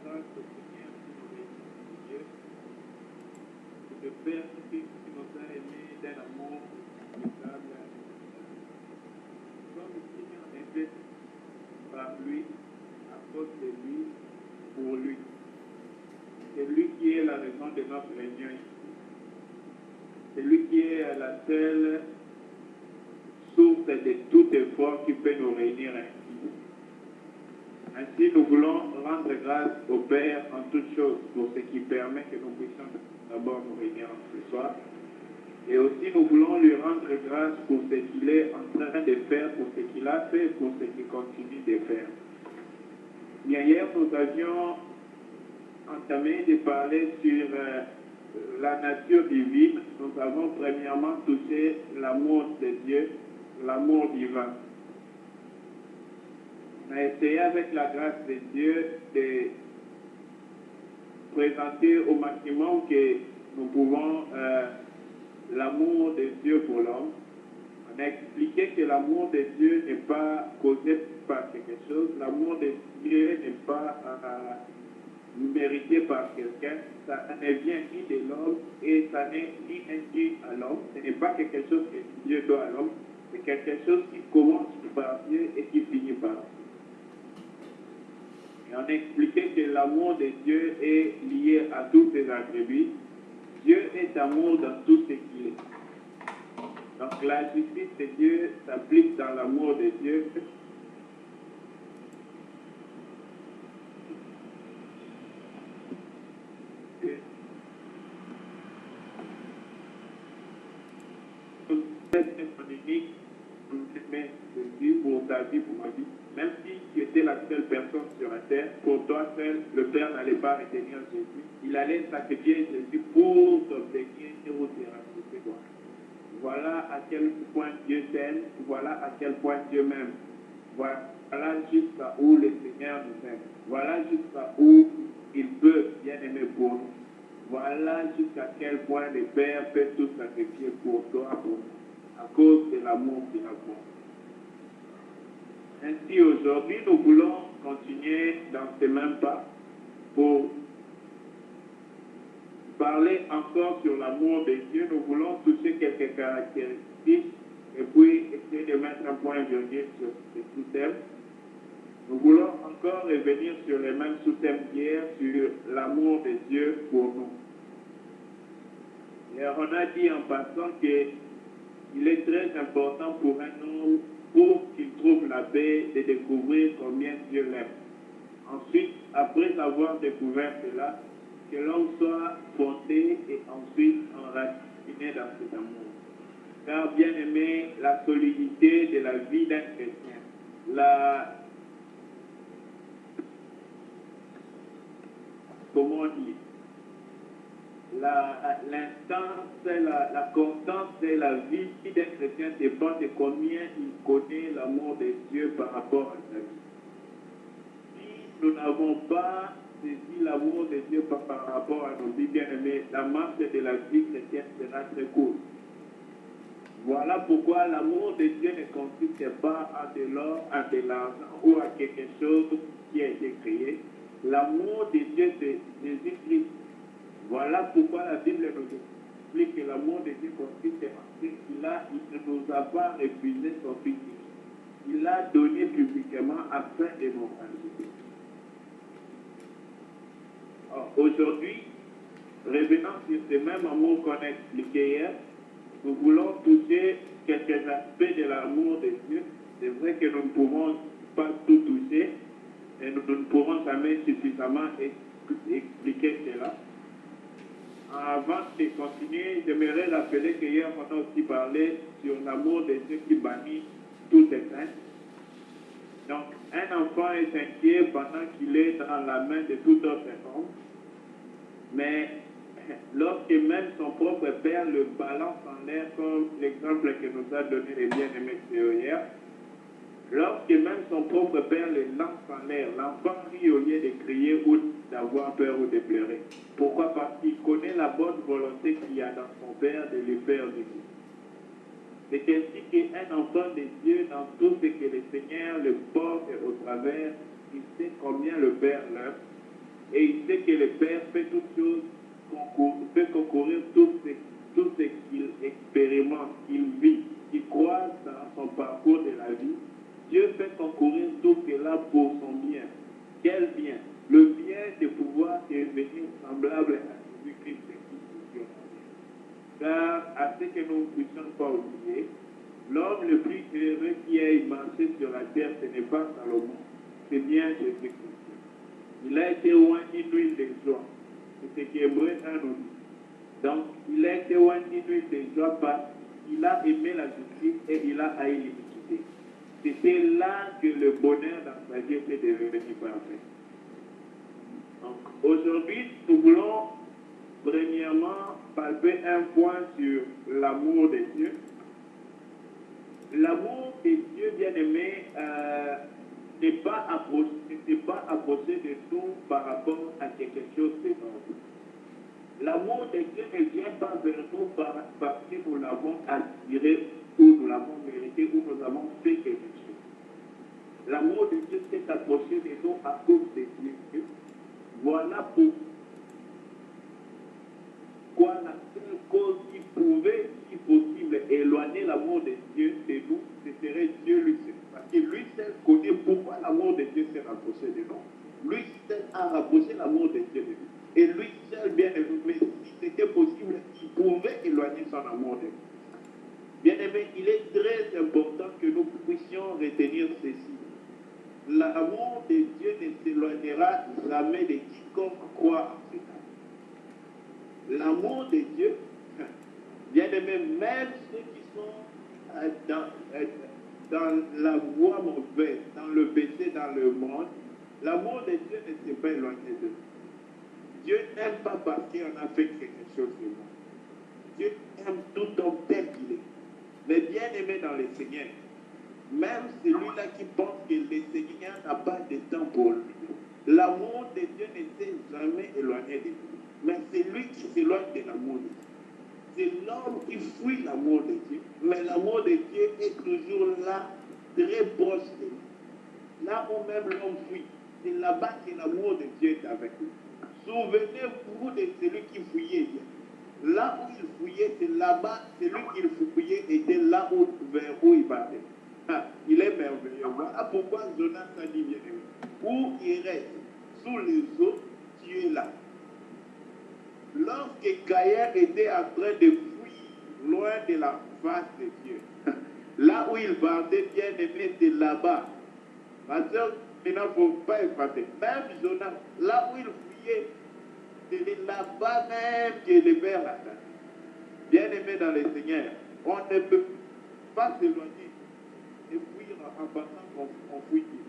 grâce au Seigneur qui nous bénit, Dieu, le Père qui nous a aimés d'un amour inexplicable. Nous sommes ici en effet par lui, à cause de lui, pour lui. C'est lui qui est la raison de notre réunion ici. C'est lui qui est la seule source de tout effort qui peut nous réunir ainsi. Ainsi, nous voulons rendre grâce au Père en toutes choses pour ce qui permet que nous puissions d'abord nous réunir ce soir. Et aussi, nous voulons lui rendre grâce pour ce qu'il est en train de faire, pour ce qu'il a fait, pour ce qu'il continue de faire. Bien, hier, nous avions entamé de parler sur la nature divine. Nous avons premièrement touché l'amour de Dieu, l'amour divin. On a essayé avec la grâce de Dieu de présenter au maximum que nous pouvons l'amour de Dieu pour l'homme. On a expliqué que l'amour de Dieu n'est pas causé par quelque chose, l'amour de Dieu n'est pas mérité par quelqu'un, ça ne vient ni de l'homme et ça n'est ni induit à l'homme. Ce n'est pas quelque chose que Dieu doit à l'homme, c'est quelque chose qui commence par Dieu et qui finit par Dieu. Et on a expliqué que l'amour de Dieu est lié à tous ses attributs. Dieu est amour dans tout ce qu'il est. Donc la justice de Dieu s'applique dans l'amour de Dieu. Pour ta vie, pour ma vie, même si tu étais la seule personne sur la terre, pour toi seul, le Père n'allait pas retenir Jésus. Il allait sacrifier Jésus pour t'obtenir ou te racheter toi. Voilà à quel point Dieu t'aime, voilà à quel point Dieu m'aime. Voilà jusqu'à où le Seigneur nous aime. Voilà jusqu'à où il peut bien aimer pour nous. Voilà jusqu'à quel point le Père peut tout sacrifier pour toi, pour nous, à cause de l'amour qu'il a pour nous. Ainsi, aujourd'hui, nous voulons continuer dans ces mêmes pas pour parler encore sur l'amour de Dieu. Nous voulons toucher quelques caractéristiques et puis essayer de mettre un point virgule sur ce sous-thème. Nous voulons encore revenir sur les mêmes sous-thèmes d'hier, sur l'amour de Dieu pour nous. Et on a dit en passant qu'il est très important pour un homme, pour qu'il trouve la paix, de découvrir combien Dieu l'aime. Ensuite, après avoir découvert cela, que l'homme soit fondé et ensuite enraciné dans cet amour. Car bien aimé, la solidité de la vie d'un chrétien, comment dire, l'instance, la constance de la vie d'un chrétien dépend de combien il connaît l'amour de Dieu par rapport à sa vie. Si nous n'avons pas saisi l'amour de Dieu par rapport à nos vies bien-aimées, la marche de la vie chrétienne sera très courte. Voilà pourquoi l'amour de Dieu ne consiste pas à de l'or, à de l'argent ou à quelque chose qui a été créé. L'amour de Dieu, c'est Jésus-Christ. Voilà pourquoi la Bible nous explique que l'amour de Dieu consiste en Christ. Il ne nous a pas refusé son Fils. Il l'a donné publiquement afin de nous racheter. Aujourd'hui, revenant sur ce même amour qu'on a expliqué hier, nous voulons toucher quelques aspects de l'amour de Dieu. C'est vrai que nous ne pouvons pas tout toucher et nous ne pourrons jamais suffisamment expliquer cela. Avant de continuer, j'aimerais rappeler qu'hier, on a aussi parlé sur l'amour de Dieu qui bannit toute crainte. Donc, un enfant est inquiet pendant qu'il est dans la main de tout autre homme. Mais lorsque même son propre père le balance en l'air, comme l'exemple que nous a donné les bien-aimés hier, lorsque même son propre père le lance en l'air, l'enfant rit au lieu de crier ou d'avoir peur ou de pleurer. Pourquoi? Parce qu'il connaît la bonne volonté qu'il y a dans son père de lui faire du bien. C'est ainsi qu'un enfant de Dieu, dans tout ce que le Seigneur le porte au travers, il sait combien le Père l'aime. Et il sait que le Père fait toutes choses, fait concourir tout ce qu'il expérimente, qu'il vit, qu'il croise dans son parcours de la vie. Dieu fait concourir tout cela pour son bien. Quel bien? Le bien de pouvoir devenir semblable à Jésus-Christ qui est. Car à ce que nous ne puissions pas oublier, l'homme le plus heureux qui ait marché sur la terre, ce n'est pas Salomon, c'est bien Jésus-Christ. Il a été oint d'une huile de joie. C'est ce qu'Hébreu 1 nous dit. Donc, il a été oint d'une huile de joie parce qu'il a aimé la justice et il a haï l'iniquité. C'était là que le bonheur dans sa vie était devenu parfait. Donc, aujourd'hui, nous voulons premièrement palper un point sur l'amour de Dieu. L'amour de Dieu, bien-aimé, n'est pas approché de nous par rapport à quelque chose de noble. L'amour de Dieu ne vient pas vers nous parce que nous l'avons attiré ou nous l'avons mérité ou nous avons fait quelque chose. L'amour de Dieu s'est approché de nous à cause de Dieu. Voilà pourquoi la seule cause qui pouvait, si possible, éloigner l'amour de Dieu de nous, ce serait Dieu lui-même. Parce que lui seul connaît pourquoi l'amour de Dieu s'est rapproché de nous. Lui seul a rapproché l'amour de Dieu de nous. Et lui seul, bien aimé, si c'était possible, il pouvait éloigner son amour de nous. Bien aimé, il est très important que nous puissions retenir ceci. L'amour de Dieu ne s'éloignera jamais de quiconque croit en cet amour. L'amour de Dieu, bien aimé, même ceux qui sont dans la voie mauvaise, dans le péché, dans le monde, l'amour de Dieu ne s'est pas éloigné d'eux. Dieu n'aime pas parce qu'on a fait quelque chose de bon. Dieu aime tout homme tel qu'il est. Mais bien aimé dans le Seigneur, même celui-là qui pense que le Seigneur n'a pas de temps pour lui, l'amour de Dieu ne s'est jamais éloigné de lui. Mais c'est lui qui s'éloigne de l'amour de Dieu. C'est l'homme qui fuit l'amour de Dieu. Mais l'amour de Dieu est toujours là, très proche de lui. Là où même l'homme fuit, c'est là-bas que l'amour de Dieu est avec lui. Souvenez-vous de celui qui fuyait. Là où il fuyait, c'est là-bas, celui qu'il fuyait était là où, vers où il battait. Il est merveilleux. Voilà pourquoi Jonas a dit bien aimé. Où il reste sous les eaux, tu es là. Lorsque Caïn était en train de fuir loin de la face de Dieu, là où il battait bien aimé, c'est là-bas. Parce que maintenant, il ne faut pas effacer. Même Jonas, là où il fuyait, c'est là-bas même que le Père l'attend. Bien aimé dans le Seigneur, on ne peut pas s'éloigner et fuir en pensant qu'on fuit Dieu.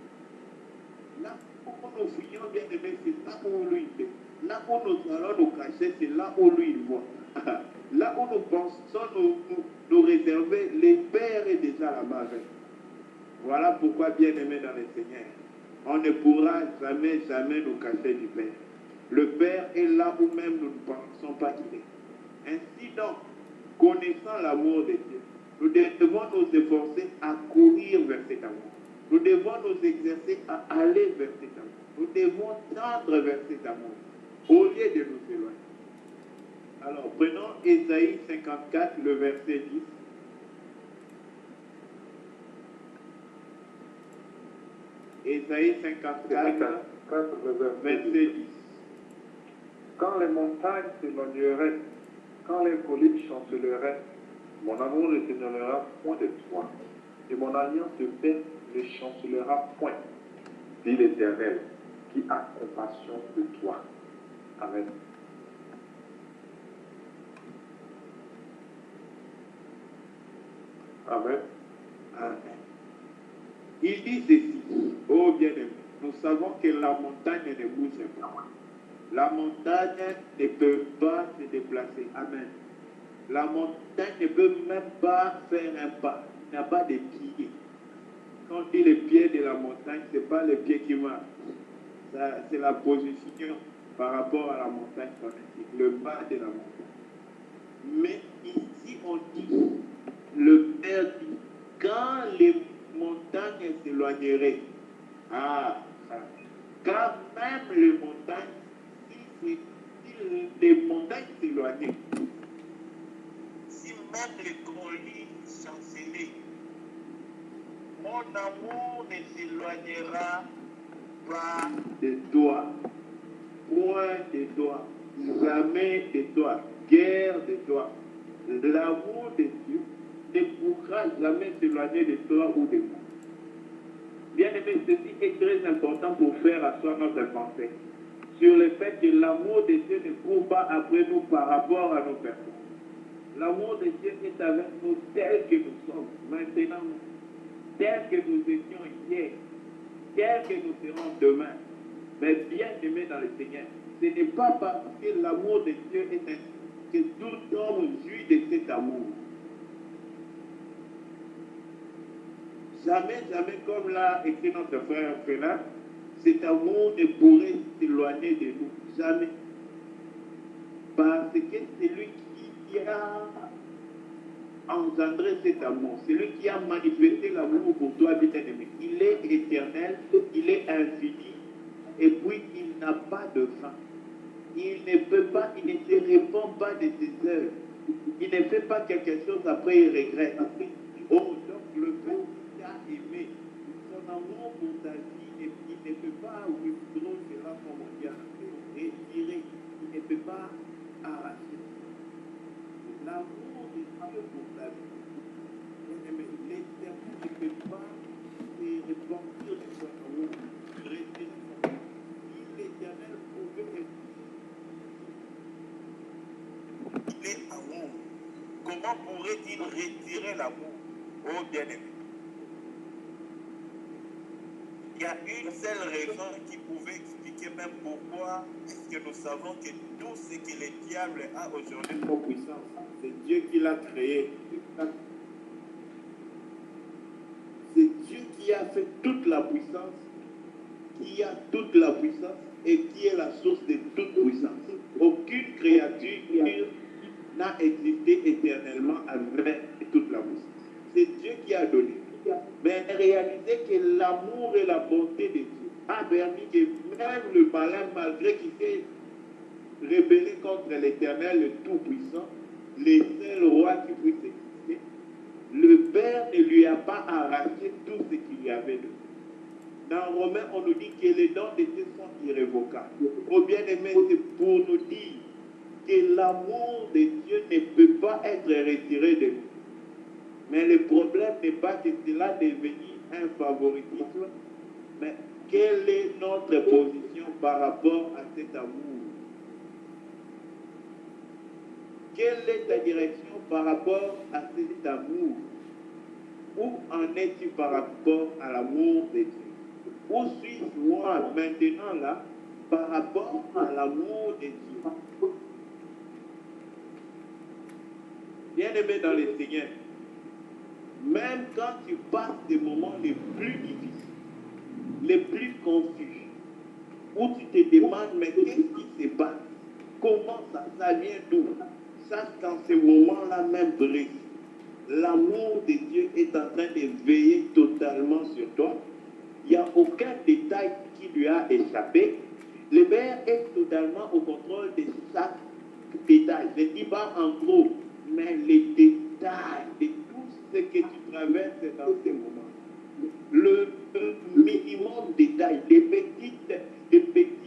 Là où nous fuyons, bien aimé, c'est là où lui il est. Là où nous allons nous cacher, c'est là où lui il voit. Là où nous pensons nous réserver, le Père est déjà là-bas avec. Voilà pourquoi, bien aimé dans le Seigneur, on ne pourra jamais, jamais nous cacher du Père. Le Père est là où même nous ne pensons pas qu'il est. Ainsi donc, connaissant l'amour de Dieu, nous devons nous efforcer à courir vers cet amour. Nous devons nous exercer à aller vers cet amour. Nous devons tendre vers cet amour, au lieu de nous éloigner. Alors, prenons Ésaïe 54, le verset 10. Ésaïe 54, verset 10. Quand les montagnes s'éloigneraient, quand les collines chanceleraient, mon amour ne s'éloignera point de toi, et mon alliance de paix ne chancelera point, dit l'Éternel, qui a compassion de toi. Amen. Amen. Amen. Il dit ceci, oh bien-aimé, nous savons que la montagne ne bouge pas. La montagne ne peut pas se déplacer. Amen. La montagne ne peut même pas faire un pas. Il n'y a pas de pieds. Quand on dit les pieds de la montagne, ce n'est pas les pieds qui marchent. C'est la position par rapport à la montagne phonétique, le bas de la montagne. Mais ici, on dit, le Père dit, quand les montagnes s'éloigneraient, quand même les montagnes s'éloigner. Si même les colis chancelés, mon amour ne s'éloignera pas de toi, point de toi, jamais de toi, guère de toi. L'amour de Dieu ne pourra jamais s'éloigner de toi ou de moi. Bien aimé, ceci est très important pour faire asseoir notre pensée sur le fait que l'amour de Dieu ne court pas après nous par rapport à nos personnes. L'amour de Dieu est avec nous tel que nous sommes maintenant, tel que nous étions hier, tel que nous serons demain. Mais bien aimé dans le Seigneur, ce n'est pas parce que l'amour de Dieu est ainsi que tout homme jouit de cet amour. Jamais, jamais, comme l'a écrit notre frère Félin, cet amour ne pourrait s'éloigner de nous. Jamais. Parce que c'est lui qui a engendré cet amour. C'est lui qui a manifesté l'amour pour toi, bien-aimé. Il est éternel, il est infini, et puis il n'a pas de fin. Il ne peut pas, il ne se répand pas de ses œuvres. Il ne fait pas quelque chose après il regrette. Oh, donc le fait qu'il t'a aimé, son amour pour ta vie, il ne peut pas withdraw cela comme on dit en anglais, retirer. Il ne peut pas arracher. L'amour de Dieu pour ta vie, l'éternel ne peut pas se repentir de son amour, retirer son amour. Si l'éternel pouvait il est amour. Comment pourrait-il retirer l'amour? Oh bien-aimé. Il y a une seule raison qui pouvait expliquer même pourquoi est-ce que nous savons que tout ce que le diable a aujourd'hui comme puissance, c'est Dieu qui l'a créé. C'est Dieu qui a fait toute la puissance, qui a toute la puissance et qui est la source de toute puissance. Aucune créature n'a existé éternellement avec toute la puissance. C'est Dieu qui a donné. Mais réalisez que l'amour et la bonté de Dieu a permis que même le malin, malgré qu'il s'est rebellé contre l'Éternel, le Tout-Puissant, le seul roi qui puisse exister, le Père ne lui a pas arraché tout ce qu'il lui avait donné. Dans Romains, on nous dit que les dons de Dieu sont irrévocables. Au bien-aimé, c'est pour nous dire que l'amour de Dieu ne peut pas être retiré de nous. Mais le problème n'est pas que cela devienne un favoritisme, mais quelle est notre position par rapport à cet amour? Quelle est ta direction par rapport à cet amour? Où en es-tu par rapport à l'amour de Dieu? Où suis-je moi maintenant là par rapport à l'amour de Dieu? Bien-aimé dans le Seigneur, même quand tu passes des moments les plus difficiles, les plus confus, où tu te demandes, mais qu'est-ce qui se passe? Comment ça vient d'où? Sache qu'en ce moment-là même brise. L'amour de Dieu est en train de veiller totalement sur toi. Il n'y a aucun détail qui lui a échappé. Le Père est totalement au contrôle de chaque détail. Je ne dis pas en gros, mais les détails de tout ce que tu traverses dans ces moments. Le minimum détail, des petits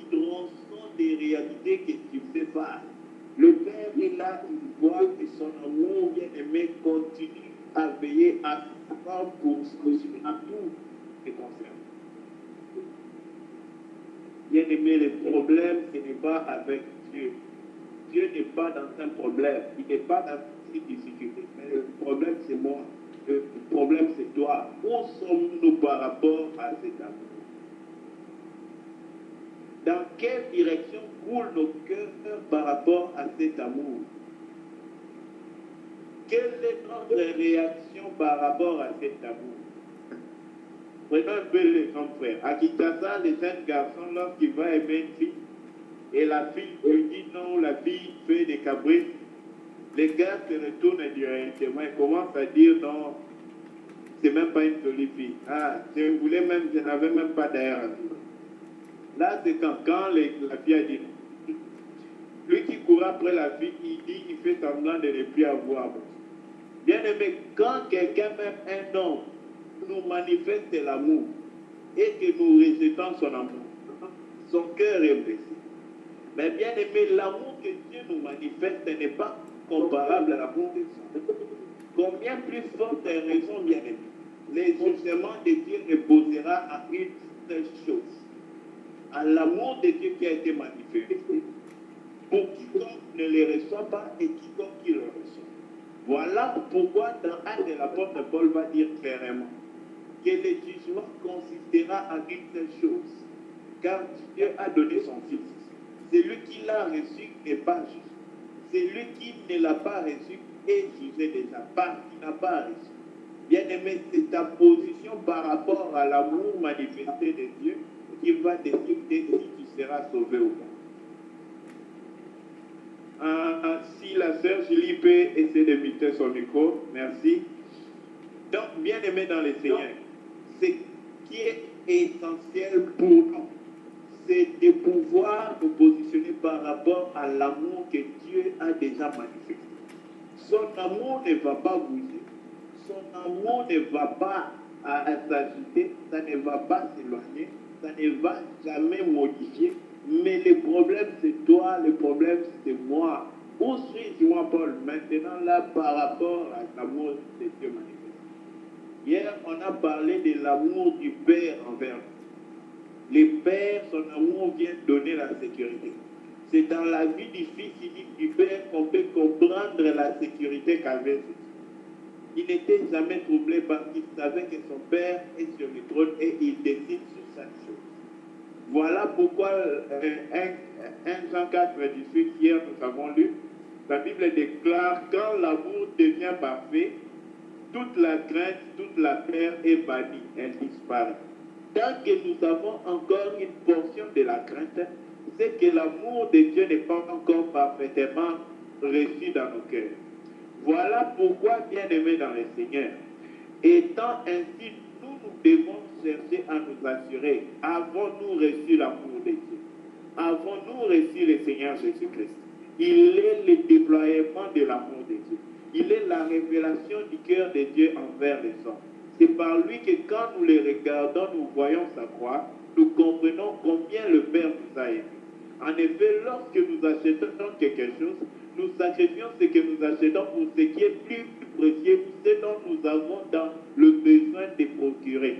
tronçons de réalité que tu fais face. Le Père est là, il voit que son amour bien-aimé continue à veiller à 100% à tout ce qui concerne. Bien-aimé, le problème, ce n'est pas avec Dieu. Dieu n'est pas dans un problème, il n'est pas dans une difficulté. Mais le problème, c'est moi. Le problème, c'est toi. Où sommes-nous par rapport à cet amour? Dans quelle direction coulent nos cœurs par rapport à cet amour? Quelle est notre réaction par rapport à cet amour? Prenons un peu l'exemple, frère. À Kinshasa, le jeune garçon, lorsqu'il va aimer une fille, et la fille lui dit non, la fille fait des caprices, les gars se retournent directement et commencent à dire non, c'est même pas une jolie fille. Ah, je n'avais même pas d'air. Là, c'est quand la fille a dit non. Lui qui court après la vie, il fait semblant de ne plus avoir. Bien aimé, quand quelqu'un, même un homme, nous manifeste l'amour et que nous rejetons son amour, son cœur est blessé. Mais bien aimé, l'amour que Dieu nous manifeste n'est pas comparable à l'amour de Dieu. Combien plus forte raison, bien aimé, les jugements de Dieu reposera à une seule chose, à l'amour de Dieu qui a été manifesté pour quiconque ne le reçoit pas et quiconque qui le reçoit. Voilà pourquoi dans Actes de l'apôtre Paul va dire clairement que le jugement consistera en une seule chose, car Dieu a donné son Fils. Celui qui l'a reçu n'est pas juste. Celui qui ne l'a pas reçu est jugé déjà par qui n'a pas reçu. Bien aimé, c'est ta position par rapport à l'amour manifesté de Dieu qui va décider si tu seras sauvé ou pas. Si la sœur Julie peut essayer de muter son micro, merci. Donc, bien aimé dans le Seigneur, ce qui est essentiel pour nous, c'est de pouvoir nous positionner par rapport à l'amour que Dieu a déjà manifesté. Son amour ne va pas bouger, son amour ne va pas s'agiter, ça ne va pas s'éloigner, ça ne va jamais modifier. Mais le problème c'est toi, le problème c'est moi. Où suis-je, moi, Paul, maintenant là par rapport à l'amour de Dieu manifesté? Hier, on a parlé de l'amour du Père envers nous. Le Père, son amour vient donner la sécurité. C'est dans la vie du Fils unique du Père qu'on peut comprendre la sécurité qu'avait Jésus. Il n'était jamais troublé parce qu'il savait que son Père est sur le trône et il décide sur chaque chose. Voilà pourquoi 1 Jean 4, 18, hier nous avons lu, la Bible déclare, quand l'amour devient parfait, toute la crainte, toute la peur est bannie, elle disparaît. Tant que nous avons encore une portion de la crainte, c'est que l'amour de Dieu n'est pas encore parfaitement reçu dans nos cœurs. Voilà pourquoi, bien-aimés dans le Seigneur, étant ainsi, nous devons chercher à nous assurer, avons-nous reçu l'amour de Dieu? Avons-nous reçu le Seigneur Jésus-Christ? Il est le déploiement de l'amour de Dieu. Il est la révélation du cœur de Dieu envers les hommes. C'est par lui que quand nous le regardons, nous voyons sa croix, nous comprenons combien le Père nous a aimés. En effet, lorsque nous achetons quelque chose, nous sacrifions ce que nous achetons pour ce qui est plus précieux, ce dont nous avons dans le besoin de procurer.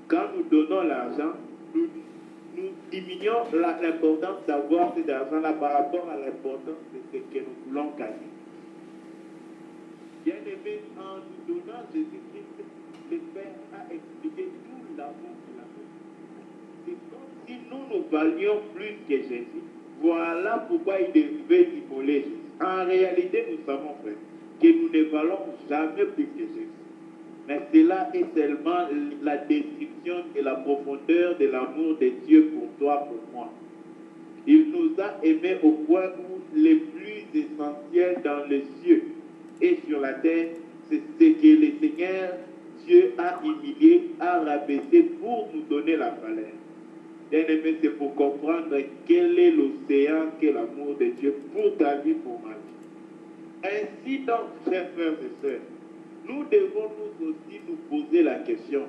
Quand nous donnons l'argent, nous diminuons l'importance d'avoir cet argent-là par rapport à l'importance de ce que nous voulons gagner. Bien aimé, en nous donnant Jésus-Christ, le Père a expliqué tout l'amour qu'il a fait. C'est comme si nous valions plus que Jésus. Voilà pourquoi il devait immoler Jésus. En réalité, nous savons, frère, que nous ne valons jamais plus que Jésus. Mais cela est seulement la description de la profondeur de l'amour de Dieu pour toi, pour moi. Il nous a aimés au point où le plus essentiel dans les cieux et sur la terre, c'est ce que le Seigneur Dieu a humilié, a rabaissé pour nous donner la valeur. Bien-aimé, c'est pour comprendre quel est l'océan qu'est l'amour de Dieu pour ta vie, pour ma vie. Ainsi donc, chers frères et sœurs, nous devons nous aussi nous poser la question,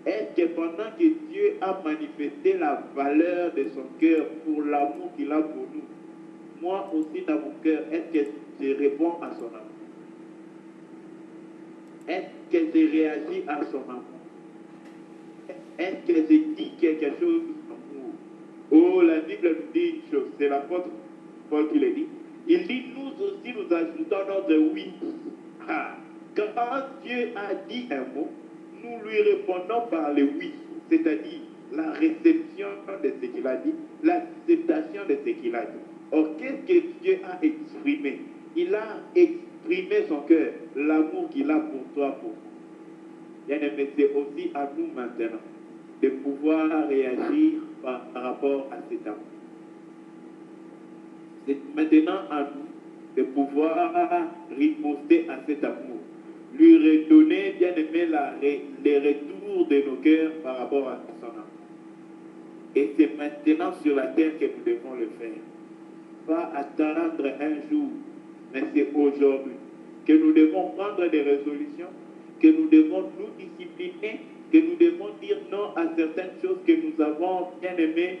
est-ce que pendant que Dieu a manifesté la valeur de son cœur pour l'amour qu'il a pour nous, moi aussi dans mon cœur, est-ce que je réponds à son amour? Est-ce que je réagis à son amour? Est-ce que je dis quelque chose d'amour? Oh, la Bible nous dit une chose, c'est l'apôtre Paul qui le dit. Il dit, nous aussi nous ajoutons notre oui. Quand Dieu a dit un mot, nous lui répondons par le oui, c'est-à-dire la réception de ce qu'il a dit, l'acceptation de ce qu'il a dit. Or, qu'est-ce que Dieu a exprimé? Il a exprimé son cœur, l'amour qu'il a pour toi, pour moi. Bien aimé, c'est aussi à nous maintenant de pouvoir réagir par rapport à cet amour. C'est maintenant à nous de pouvoir riposter à cet amour, lui redonner, bien aimé, les retours de nos cœurs par rapport à son amour. Et c'est maintenant sur la terre que nous devons le faire. pas attendre un jour, mais c'est aujourd'hui que nous devons prendre des résolutions, que nous devons nous discipliner, que nous devons dire non à certaines choses que nous avons bien aimé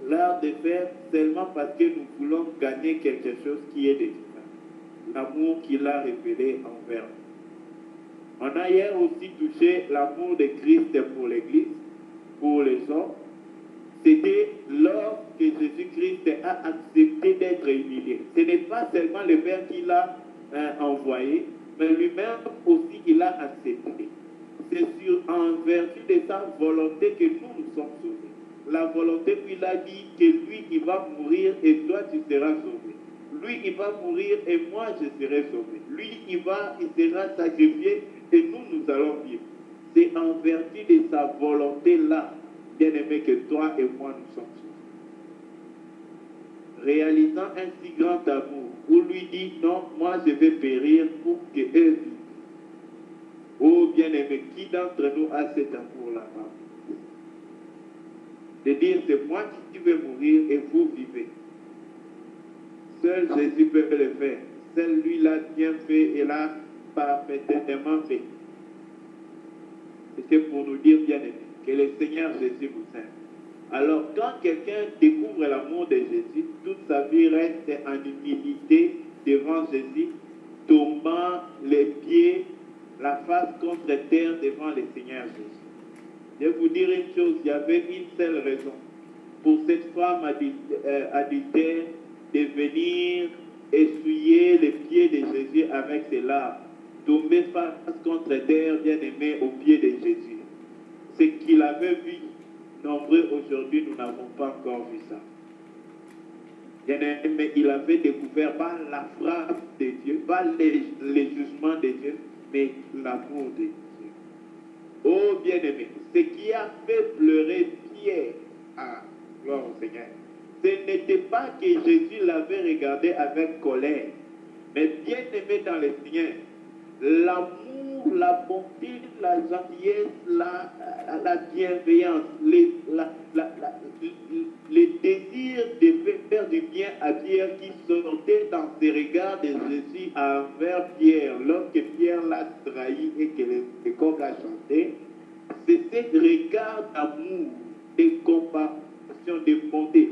l'art de faire seulement parce que nous voulons gagner quelque chose qui est de divin. L'amour qu'il a révélé envers nous. On a hier aussi touché l'amour de Christ pour l'Église, pour les hommes. C'était lorsque Jésus-Christ a accepté d'être humilié. Ce n'est pas seulement le Père qui l'a envoyé, mais lui-même aussi il a accepté. C'est en vertu de sa volonté que nous nous sommes sauvés. La volonté lui a dit que lui il va mourir et toi tu seras sauvé. Lui il va mourir et moi je serai sauvé. Lui il sera sacrifié et nous allons vivre. C'est en vertu de sa volonté là, bien aimé, que toi et moi nous sommes sauvés. Réalisant un si grand amour, où lui dit non, moi je vais périr pour que eux vivent. Oh bien-aimé, qui d'entre nous a cet amour-là? De dire c'est moi qui vais mourir et vous vivez. Seul Jésus peut le faire. Seul lui l'a bien fait et l'a parfaitement fait. C'était pour nous dire bien-aimé que le Seigneur Jésus vous aime. Alors quand quelqu'un découvre l'amour de Jésus, toute sa vie reste en humilité devant Jésus, tombant les pieds, la face contre terre devant le Seigneur Jésus. Je vais vous dire une chose, il y avait une seule raison pour cette femme adultère de venir essuyer les pieds de Jésus avec ses larmes, tomber face contre terre, bien aimé, aux pieds de Jésus. Ce qu'il avait vu, nombreux aujourd'hui, nous n'avons pas encore vu ça. Bien aimé, mais il avait découvert pas la frappe de Dieu, pas les jugements de Dieu, mais l'amour de Dieu. Oh bien-aimé, ce qui a fait pleurer Pierre, gloire au Seigneur, ce n'était pas que Jésus l'avait regardé avec colère, mais bien-aimé dans le Seigneur, l'amour, la bonté, la gentillesse, la bienveillance, les désirs de faire du bien à Pierre qui sortaient dans ses regards de Jésus envers Pierre lorsque Pierre l'a trahi et que le corps l'a chanté, c'est ce regard d'amour, de compassion, de bonté,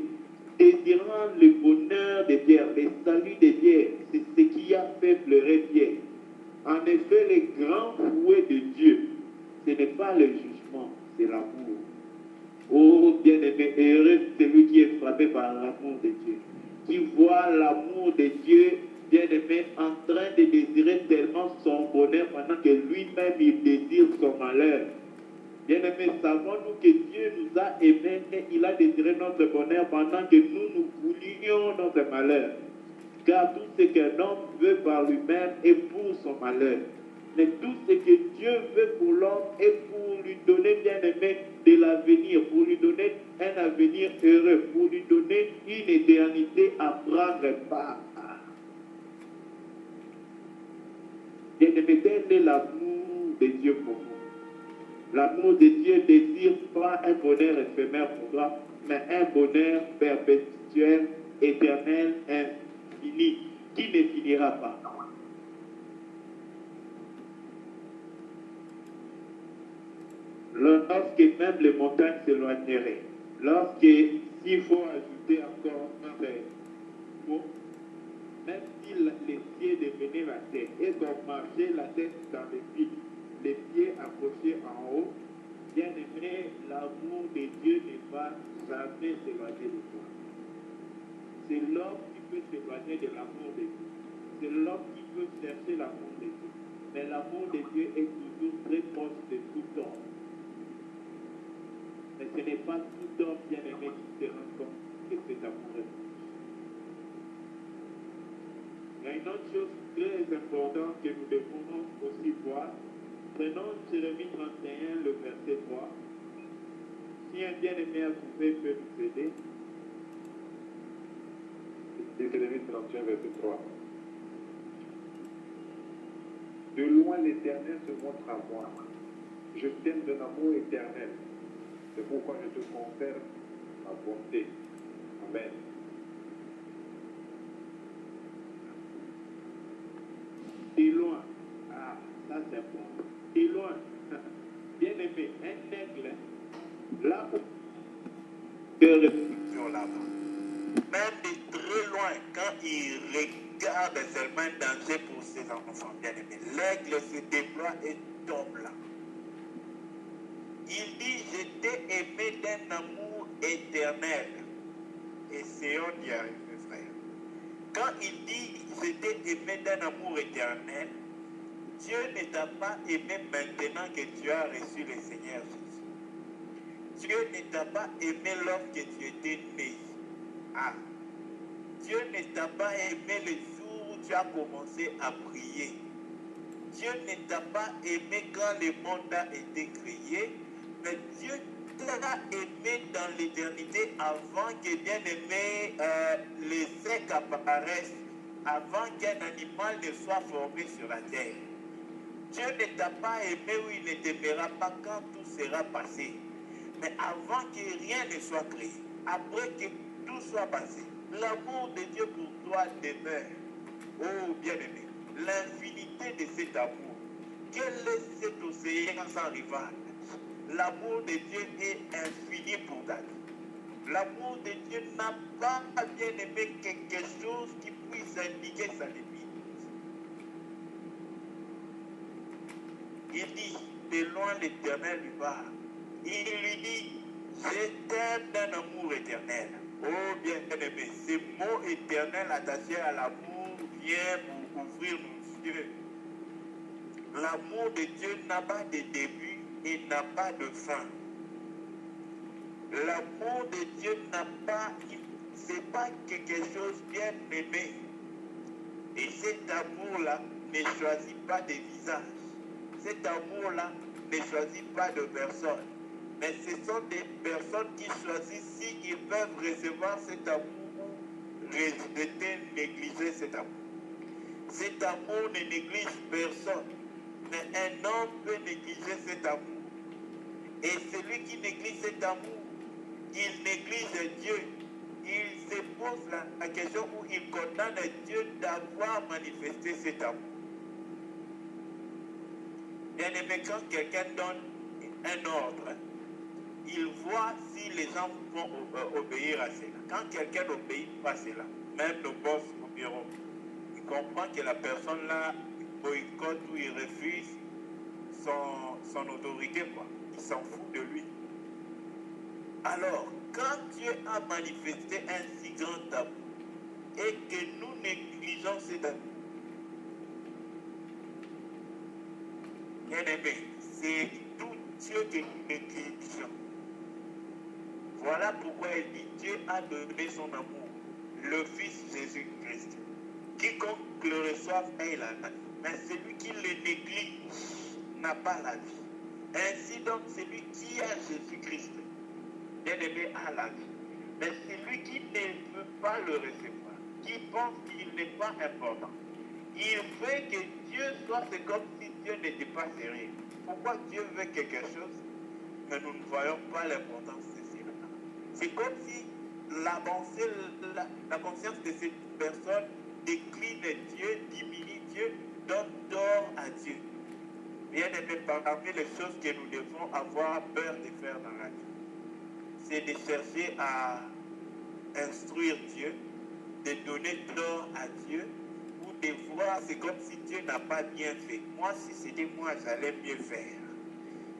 désirant le bonheur de Pierre, le salut de Pierre, c'est ce qui a fait pleurer Pierre. En effet, le grand fouet de Dieu, ce n'est pas le jugement, c'est l'amour. Oh bien-aimé, heureux celui qui est frappé par l'amour de Dieu, qui voit l'amour de Dieu, bien-aimé, en train de désirer tellement son bonheur pendant que lui-même il désire son malheur. Bien-aimé, savons-nous que Dieu nous a aimés et il a désiré notre bonheur pendant que nous voulions notre malheur. Car tout ce qu'un homme veut par lui-même est pour son malheur. Mais tout ce que Dieu veut pour l'homme est pour lui donner, bien-aimé, de l'avenir, pour lui donner un avenir heureux, pour lui donner une éternité à prendre part. Bien-aimé, tel est l'amour de Dieu pour vous. L'amour de Dieu ne désire pas un bonheur éphémère pour toi, mais un bonheur perpétuel, éternel, infini, qui ne finira pas. Lorsque même les montagnes s'éloigneraient, lorsque, s'il faut ajouter encore un mot, même si les pieds devenaient la terre et qu'on marchait la tête dans le vide, les pieds accrochés en haut, bien aimé, l'amour de Dieu ne va jamais s'éloigner de toi. C'est l'homme qui peut s'éloigner de l'amour de Dieu. C'est l'homme qui peut chercher l'amour de Dieu. Mais l'amour de Dieu est toujours très proche de tout homme. Mais ce n'est pas tout homme bien aimé qui se rend compte que cet amour est pour. Il y a une autre chose très importante que nous devons aussi voir. Prenons Jérémie 31, le verset 3. Si un bien-aimé à trouver peut nous aider. Jérémie 31, verset 3. De loin l'Éternel se montre à moi. Je t'aime d'un amour éternel. C'est pourquoi je te confère ma bonté. Amen. Ça, c'est bon. Et loin, bien aimé, un aigle, là où sur là-bas. Même de très loin, quand il regarde seulement un danger pour ses enfants bien-aimés, l'aigle se déploie et tombe là. Il dit, je t'ai aimé d'un amour éternel. Essayons d'y arriver, frère. Quand il dit, je t'ai aimé d'un amour éternel, Dieu ne t'a pas aimé maintenant que tu as reçu le Seigneur Jésus. Dieu ne t'a pas aimé lorsque tu étais né. Ah. Dieu ne t'a pas aimé le jour où tu as commencé à prier. Dieu ne t'a pas aimé quand le monde a été créé, mais Dieu t'a aimé dans l'éternité avant que, bien aimé, les secs apparaissent, avant qu'un animal ne soit formé sur la terre. Dieu ne t'a pas aimé ou il ne t'aimera pas quand tout sera passé. Mais avant que rien ne soit créé, après que tout soit passé, l'amour de Dieu pour toi demeure. Oh bien-aimé, l'infinité de cet amour. Quel est cet océan sans rival? L'amour de Dieu est infini pour ta vie. L'amour de Dieu n'a pas, bien-aimé, quelque chose qui puisse indiquer sa limite. Il dit, de loin l'Éternel lui parle. Il lui dit, je t'aime d'un amour éternel. Oh bien-aimé, ce mot éternel attaché à l'amour vient pour ouvrir nos yeux. L'amour de Dieu n'a pas de début et n'a pas de fin. L'amour de Dieu n'a pas, c'est pas quelque chose bien aimé. Et cet amour-là ne choisit pas de visage. Cet amour-là ne choisit pas de personne. Mais ce sont des personnes qui choisissent s'ils peuvent recevoir cet amour ou rejeter, négliger cet amour. Cet amour ne néglige personne. Mais un homme peut négliger cet amour. Et celui qui néglige cet amour, il néglige Dieu. Il se pose la question où il condamne Dieu d'avoir manifesté cet amour. Bien aimé, quand quelqu'un donne un ordre, il voit si les gens vont obéir à cela. Quand quelqu'un n'obéit pas à cela, même le boss au bureau, il comprend que la personne là boycotte ou il refuse son autorité, quoi. Il s'en fout de lui. Alors, quand Dieu a manifesté un si grand amour et que nous négligeons cet amour, bien aimé, c'est tout Dieu que nous négligeons. Voilà pourquoi il dit, Dieu a donné son amour, le Fils Jésus-Christ. Quiconque le reçoive ait la vie. Mais celui qui le néglige n'a pas la vie. Ainsi donc, celui qui a Jésus-Christ, bien aimé, a la vie. Mais celui qui ne veut pas le recevoir, qui pense qu'il n'est pas important, il veut que Dieu soit, c'est comme si Dieu n'était pas sérieux. Pourquoi Dieu veut quelque chose, mais nous ne voyons pas l'importance de cela. C'est comme si la conscience de cette personne décline Dieu, diminue Dieu, donne tort à Dieu. Bien aimé, parmi les choses que nous devons avoir peur de faire dans la vie, c'est de chercher à instruire Dieu, de donner tort à Dieu, ou de voir, c'est comme si Dieu n'a pas bien fait. Moi, si c'était moi, j'allais mieux faire.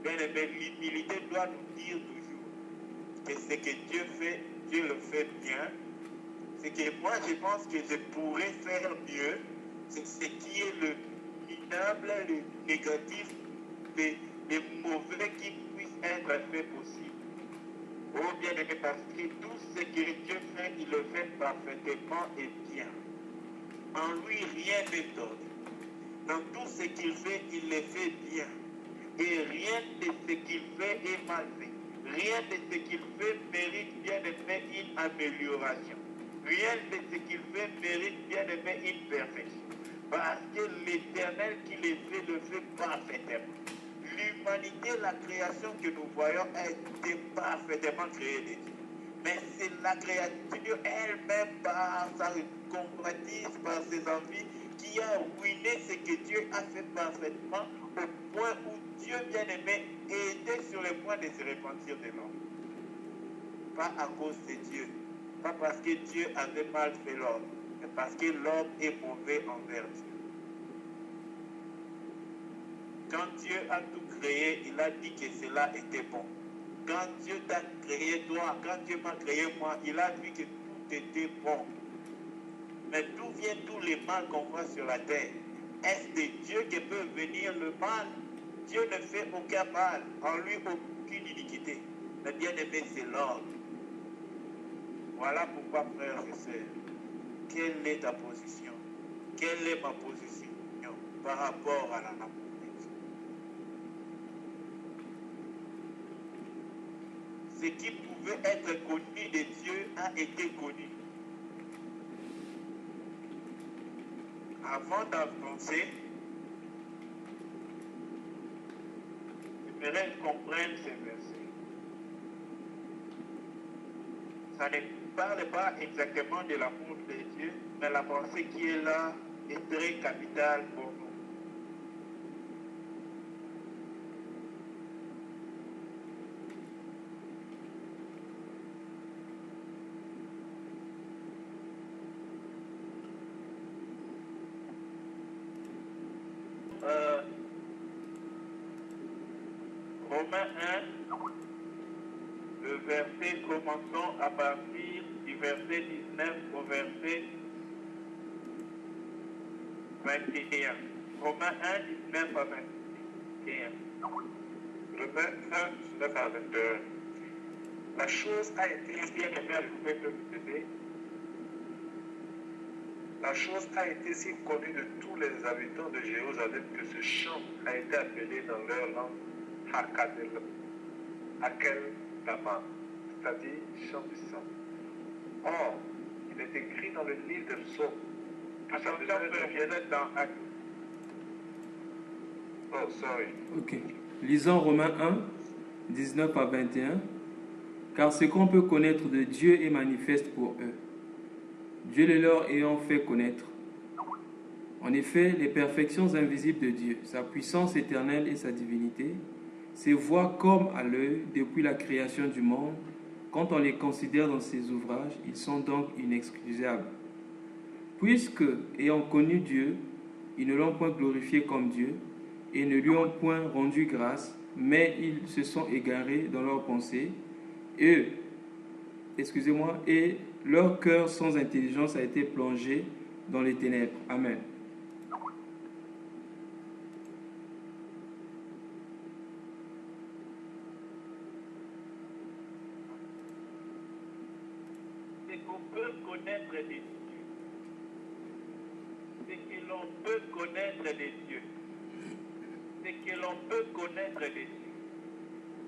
Bien aimé, l'humilité doit nous dire toujours que ce que Dieu fait, Dieu le fait bien. C'est que moi, je pense que je pourrais faire mieux. C'est ce qui est le minable, le négatif, le mauvais qui puisse être fait possible. Oh bien aimé, parce que tout ce que Dieu fait, il le fait parfaitement et bien. En lui, rien n'est tordu. Dans tout ce qu'il fait, il le fait bien. Et rien de ce qu'il fait est mal fait. Rien de ce qu'il fait mérite bien aimé une amélioration. Rien de ce qu'il fait mérite bien aimé une perfection. Parce que l'Éternel qui le fait parfaitement. L'humanité, la création que nous voyons a été parfaitement créée de Dieu. Mais c'est la créature elle-même, par sa convoitise, par ses envies, qui a ruiné ce que Dieu a fait parfaitement au point où Dieu bien-aimé était sur le point de se repentir de l'homme. Pas à cause de Dieu, pas parce que Dieu avait mal fait l'homme, mais parce que l'homme est mauvais envers Dieu. Quand Dieu a tout créé, il a dit que cela était bon. Quand Dieu t'a créé toi, quand Dieu m'a créé moi, il a dit que tout était bon. Mais d'où vient tout le mal qu'on voit sur la terre? Est-ce de Dieu que peut venir le mal? Dieu ne fait aucun mal, en lui aucune iniquité. Mais bien aimé, c'est l'ordre. Voilà pourquoi, frères et sœurs, quelle est ta position? Quelle est ma position par rapport à l'amour de Dieu? Ce qui pouvait être connu de Dieu a été connu. Avant d'avancer, j'aimerais comprendre ces versets. Ça ne parle pas exactement de l'amour de Dieu, mais la pensée qui est là est très capitale pour nous. Romains 1, le verset, commençons à partir du verset 19 au verset 21. Romains 1, 19 à 21. Romains 1, 19 à 21. La chose a été bien aimée au peuple de La chose a été si connue de tous les habitants de Jérusalem que ce chant a été appelé dans leur langue Hakel-Dama, c'est-à-dire chant du sang. Or, il est écrit dans le livre de Psaumes. Attention, vous êtes dans Acte. Oh, sorry. Ok. Lisons Romains 1, 19 à 21. Car ce qu'on peut connaître de Dieu est manifeste pour eux, Dieu le leur ayant fait connaître. En effet, les perfections invisibles de Dieu, sa puissance éternelle et sa divinité, se voient comme à l'œil depuis la création du monde. Quand on les considère dans ses ouvrages, ils sont donc inexcusables. Puisque, ayant connu Dieu, ils ne l'ont point glorifié comme Dieu et ne lui ont point rendu grâce, mais ils se sont égarés dans leurs pensées, et leur cœur sans intelligence a été plongé dans les ténèbres. Amen. C'est qu'on peut connaître des dieux. C'est que l'on peut connaître des dieux. C'est que l'on peut connaître des dieux.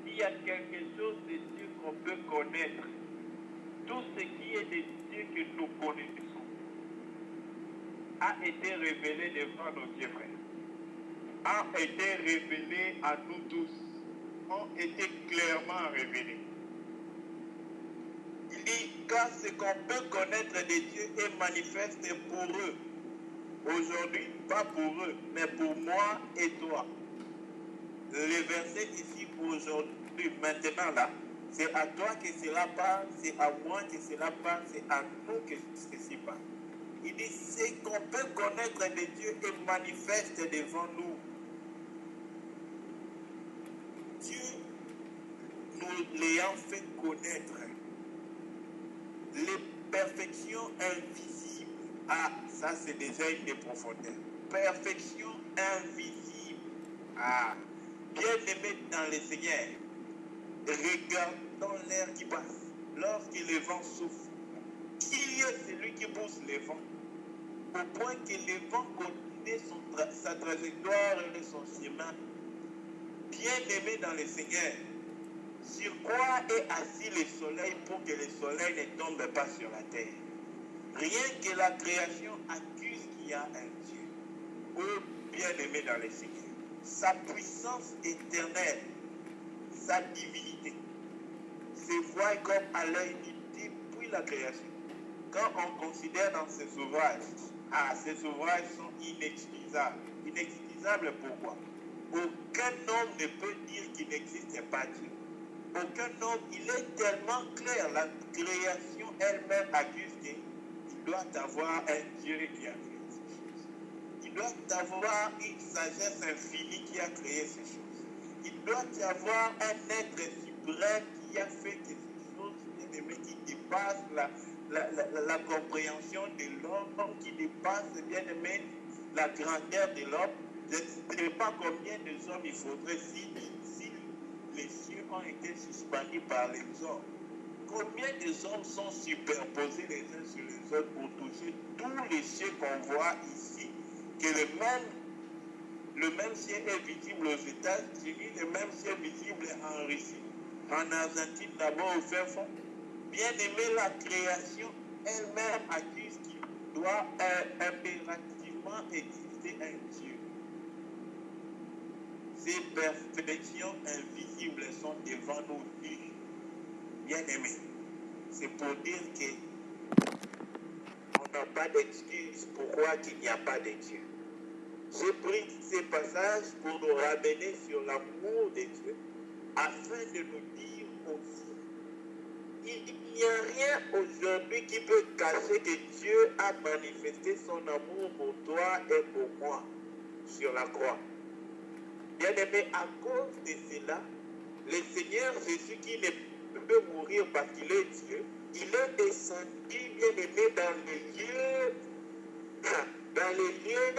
S'il y a quelque chose de Dieu qu'on peut connaître, tout ce qui est des dieux que nous connaissons a été révélé devant nos dieux frères, a été révélé à nous tous, ont été clairement révélés. Il dit, car ce qu'on peut connaître des dieux est manifeste pour eux. Aujourd'hui, pas pour eux, mais pour moi et toi. Le verset ici pour aujourd'hui, maintenant là, c'est à toi que cela parle, c'est à moi que cela parle, c'est à nous que ceci parle. Il dit, ce qu'on peut connaître de Dieu est manifeste devant nous. Dieu nous l'ayant fait connaître, les perfections invisibles. Ah, ça c'est déjà une des profondeurs. Perfection invisible. Ah, bien aimé dans le Seigneur, regardons l'air qui passe. Lorsque le vent souffle, qui est celui qui pousse le vent? Au point que le vent continue sa trajectoire et son chemin. Bien aimé dans le Seigneur, sur quoi est assis le soleil pour que le soleil ne tombe pas sur la terre? Rien que la création accuse qu'il y a un Dieu. Oh, bien aimé dans le Seigneur, sa puissance éternelle, sa divinité, se voit comme à l'œil nu depuis la création. Quand on considère dans ses ouvrages ces ouvrages sont inexcusables. Inexcusables pourquoi? Aucun homme ne peut dire qu'il n'existe pas Dieu. Aucun homme, il est tellement clair, la création elle-même accuse qu'il doit avoir un Dieu qui a créé ces choses. Il doit avoir une sagesse infinie qui a créé ces choses. Il doit y avoir un être suprême qui a fait que ces choses, bien aimé, qui dépasse la compréhension de l'homme, qui dépasse, bien aimé, la grandeur de l'homme. Je ne sais pas combien de hommes il faudrait si les cieux ont été suspendus par les hommes. Combien de hommes sont superposés les uns sur les autres pour toucher tous les cieux qu'on voit ici? Que le même ciel est visible aux États-Unis, le même ciel visible en Russie, en Argentine, d'abord au fin fond. Bien aimé, la création elle-même accuse qu'il doit impérativement exister un Dieu. Ces perfections invisibles sont devant nos yeux. Bien aimé, c'est pour dire qu'on n'a pas d'excuse pourquoi il n'y a pas de Dieu. J'ai pris ces passages pour nous ramener sur l'amour de Dieu, afin de nous dire aussi, il n'y a rien aujourd'hui qui peut cacher que Dieu a manifesté son amour pour toi et pour moi sur la croix. Bien aimé, à cause de cela, le Seigneur Jésus qui ne peut mourir parce qu'il est Dieu, il est descendu, bien aimé, dans les lieux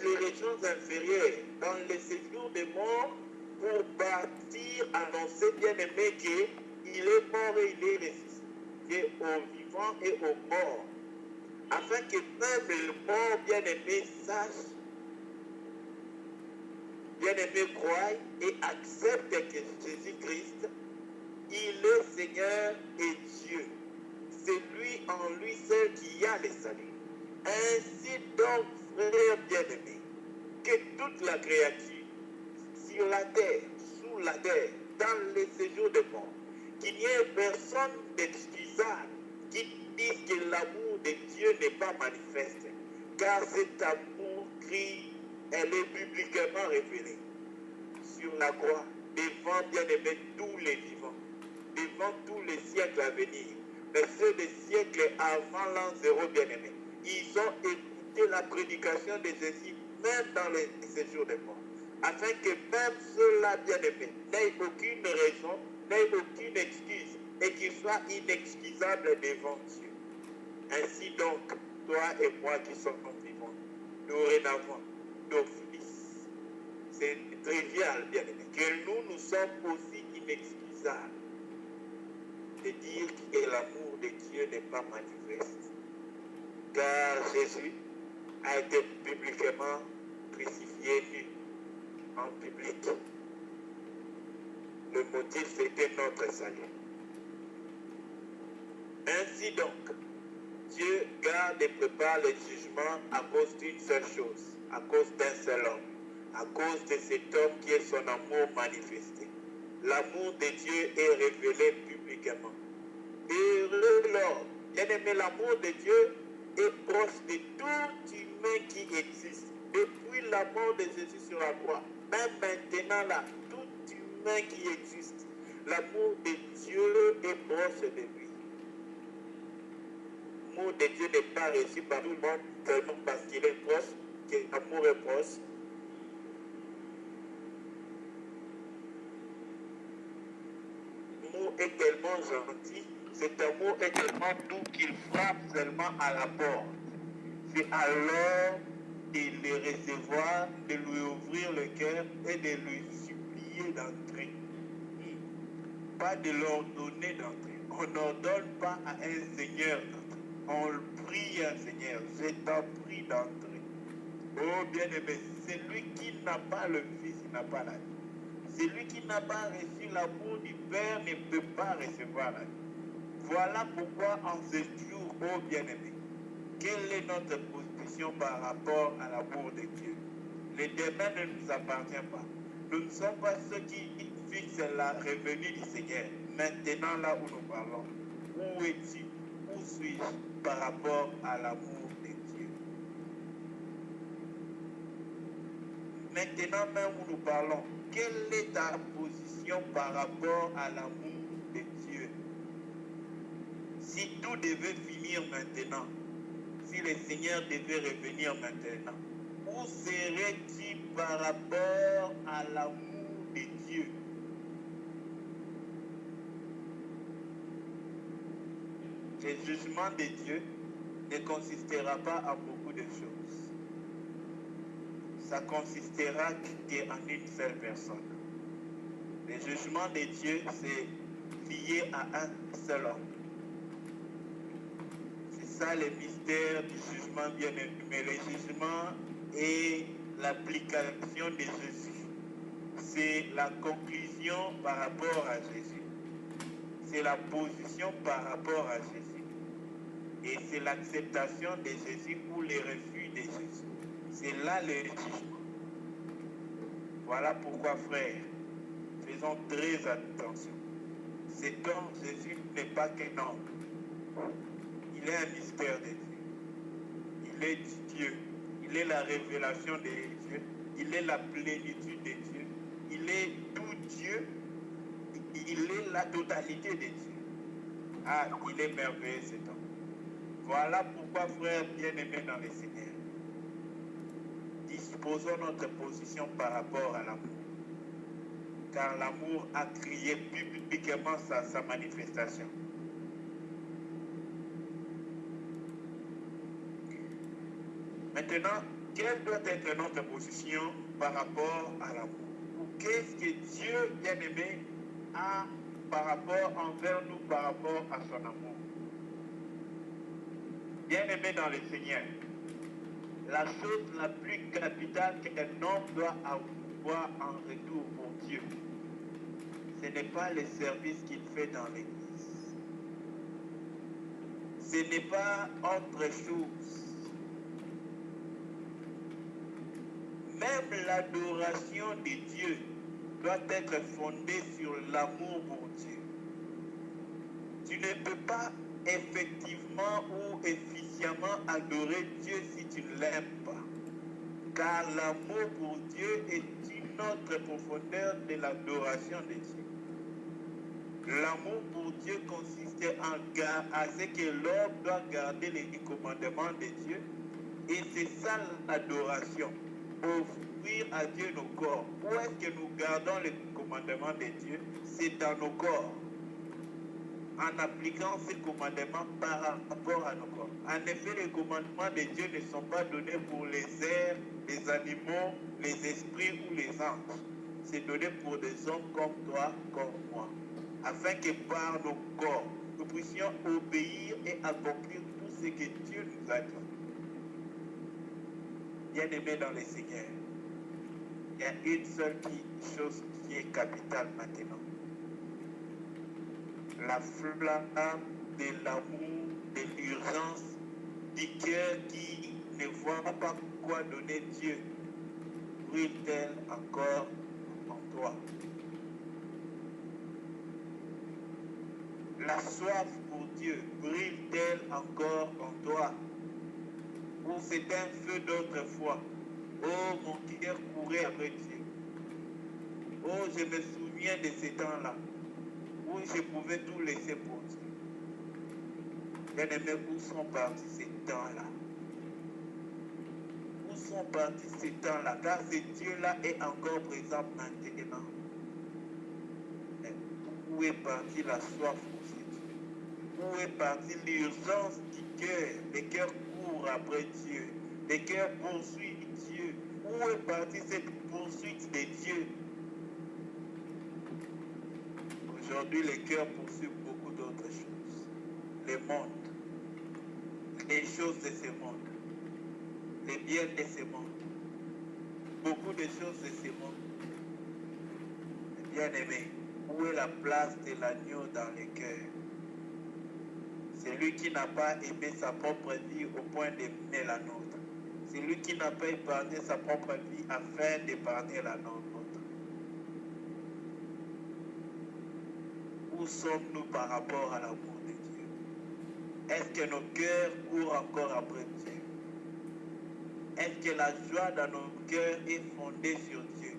des régions inférieures, dans les séjours des morts, pour bâtir, annoncer, bien aimé, qu'il est mort et il est ressuscité aux vivants et aux morts, afin que même le mort, bien aimé, sache, bien-aimé, croit et accepte que Jésus-Christ, il est Seigneur et Dieu. C'est lui en lui seul qui a le salut. Ainsi donc, frères bien-aimés, que toute la créature, sur la terre, sous la terre, dans les séjours de mort, qu'il n'y ait personne d'excusable qui dise que l'amour de Dieu n'est pas manifeste, car cet amour crie, elle est publiquement révélée sur la croix, devant, bien-aimé, tous les vivants, devant tous les siècles à venir, mais ceux des siècles avant l'an 0, bien-aimé, ils ont écouté la prédication de Jésus, même dans les séjours des morts, afin que même ceux-là, bien-aimés, n'aient aucune raison, n'aient aucune excuse, et qu'ils soient inexcusables devant Dieu. Ainsi donc, toi et moi qui sommes vivants, dorénavant, d'office, c'est trivial, bien aimé, que nous sommes aussi inexcusables de dire que l'amour de Dieu n'est pas manifeste. Car Jésus a été publiquement crucifié nu, en public. Le motif, c'était notre salut. Ainsi donc, Dieu garde et prépare le jugement à cause d'une seule chose, à cause d'un seul homme, à cause de cet homme qui est son amour manifesté. L'amour de Dieu est révélé publiquement. Heureux l'homme, bien-aimé, l'amour de Dieu est proche de tout humain qui existe. Depuis la mort de Jésus sur la croix, même maintenant là, tout humain qui existe, l'amour de Dieu est proche de lui. L'amour de Dieu n'est pas reçu par tout le monde seulement parce qu'il est proche, que l'amour est proche. L'amour est tellement gentil, cet amour est tellement doux qu'il frappe seulement à la porte. C'est alors de le recevoir, de lui ouvrir le cœur et de lui supplier d'entrer. Pas de l'ordonner d'entrer. On n'ordonne pas à un Seigneur d'entrer. On prie à un Seigneur, je t'en prie d'entrer. Oh bien-aimé, celui qui n'a pas le Fils, il n'a pas la vie. Celui qui n'a pas reçu l'amour du Père ne peut pas recevoir la vie. Voilà pourquoi en ce jour, oh bien-aimé, quelle est notre position par rapport à l'amour de Dieu? Le demain ne nous appartient pas. Nous ne sommes pas ceux qui fixent la revenue du Seigneur. Maintenant, là où nous parlons, où es-tu? Où suis-je par rapport à l'amour de Dieu? maintenant même où nous parlons, quelle est ta position par rapport à l'amour de Dieu? Si tout devait finir maintenant, si le Seigneur devait revenir maintenant, où serais-tu par rapport à l'amour de Dieu? Le jugement de Dieu ne consistera pas en beaucoup de choses. Ça consistera qu'en une seule personne. Le jugement de Dieu, c'est lié à un seul homme. C'est ça le mystère du jugement bien-aimé. Le jugement est l'application de Jésus. C'est la conclusion par rapport à Jésus. C'est la position par rapport à Jésus. Et c'est l'acceptation de Jésus ou le refus de Jésus. C'est là le jugement. Voilà pourquoi, frère, faisons très attention. Cet homme, Jésus, n'est pas qu'un homme. Il est un mystère de Dieu. Il est Dieu. Il est la révélation de Dieu. Il est la plénitude de Dieu. Il est tout Dieu. Il est la totalité de Dieu. Ah, il est merveilleux cet homme. Voilà pourquoi, frère bien-aimé dans le Seigneur, disposons notre position par rapport à l'amour. Car l'amour a crié publiquement sa manifestation. Maintenant, quelle doit être notre position par rapport à l'amour? Qu'est-ce que Dieu bien-aimé a par rapport envers nous, par rapport à son amour? Bien-aimé dans le Seigneur, la chose la plus capitale qu'un homme doit avoir en retour pour Dieu, ce n'est pas le service qu'il fait dans l'église. Ce n'est pas autre chose. Même l'adoration de Dieu doit être fondée sur l'amour pour Dieu. Tu ne peux pas effectivement ou efficacement adorer Dieu si tu ne l'aimes pas. Car l'amour pour Dieu est une autre profondeur de l'adoration de Dieu. L'amour pour Dieu consiste à ce que l'homme doit garder les commandements de Dieu. Et c'est ça l'adoration. Offrir à Dieu nos corps. Où est-ce que nous gardons les commandements de Dieu? C'est dans nos corps. En appliquant ces commandements par rapport à nos corps. En effet, les commandements de Dieu ne sont pas donnés pour les airs, les animaux, les esprits ou les anges. C'est donné pour des hommes comme toi, comme moi. Afin que par nos corps, nous puissions obéir et accomplir tout ce que Dieu nous a dit. Bien-aimés dans le Seigneur, il y a une seule chose qui est capitale maintenant. La flamme de l'amour, de l'urgence, du cœur qui ne voit pas quoi donner Dieu, brûle-t-elle encore en toi? La soif pour Dieu brûle-t-elle encore en toi? Ou c'est un feu d'autrefois? Oh, mon cœur courait après Dieu. Oh, je me souviens de ces temps-là où je pouvais tout laisser pour Dieu. Bien-aimés, où sont partis ces temps-là? Où sont partis ces temps-là? Car ce Dieu-là est encore présent maintenant. Mais où est partie la soif pour ce Dieu? Où est partie l'urgence du cœur? Le cœur court après Dieu. Le cœur poursuit Dieu. Où est partie cette poursuite de Dieu? Aujourd'hui, le cœur poursuit beaucoup d'autres choses. Le monde, les choses de ce monde, les biens de ce monde, beaucoup de choses de ce monde. Bien-aimé, où est la place de l'agneau dans le cœur? C'est lui qui n'a pas aimé sa propre vie au point d'aimer la nôtre. C'est lui qui n'a pas épargné sa propre vie afin d'épargner la nôtre. Où sommes-nous par rapport à l'amour de Dieu? Est-ce que nos cœurs courent encore après Dieu? Est-ce que la joie dans nos cœurs est fondée sur Dieu?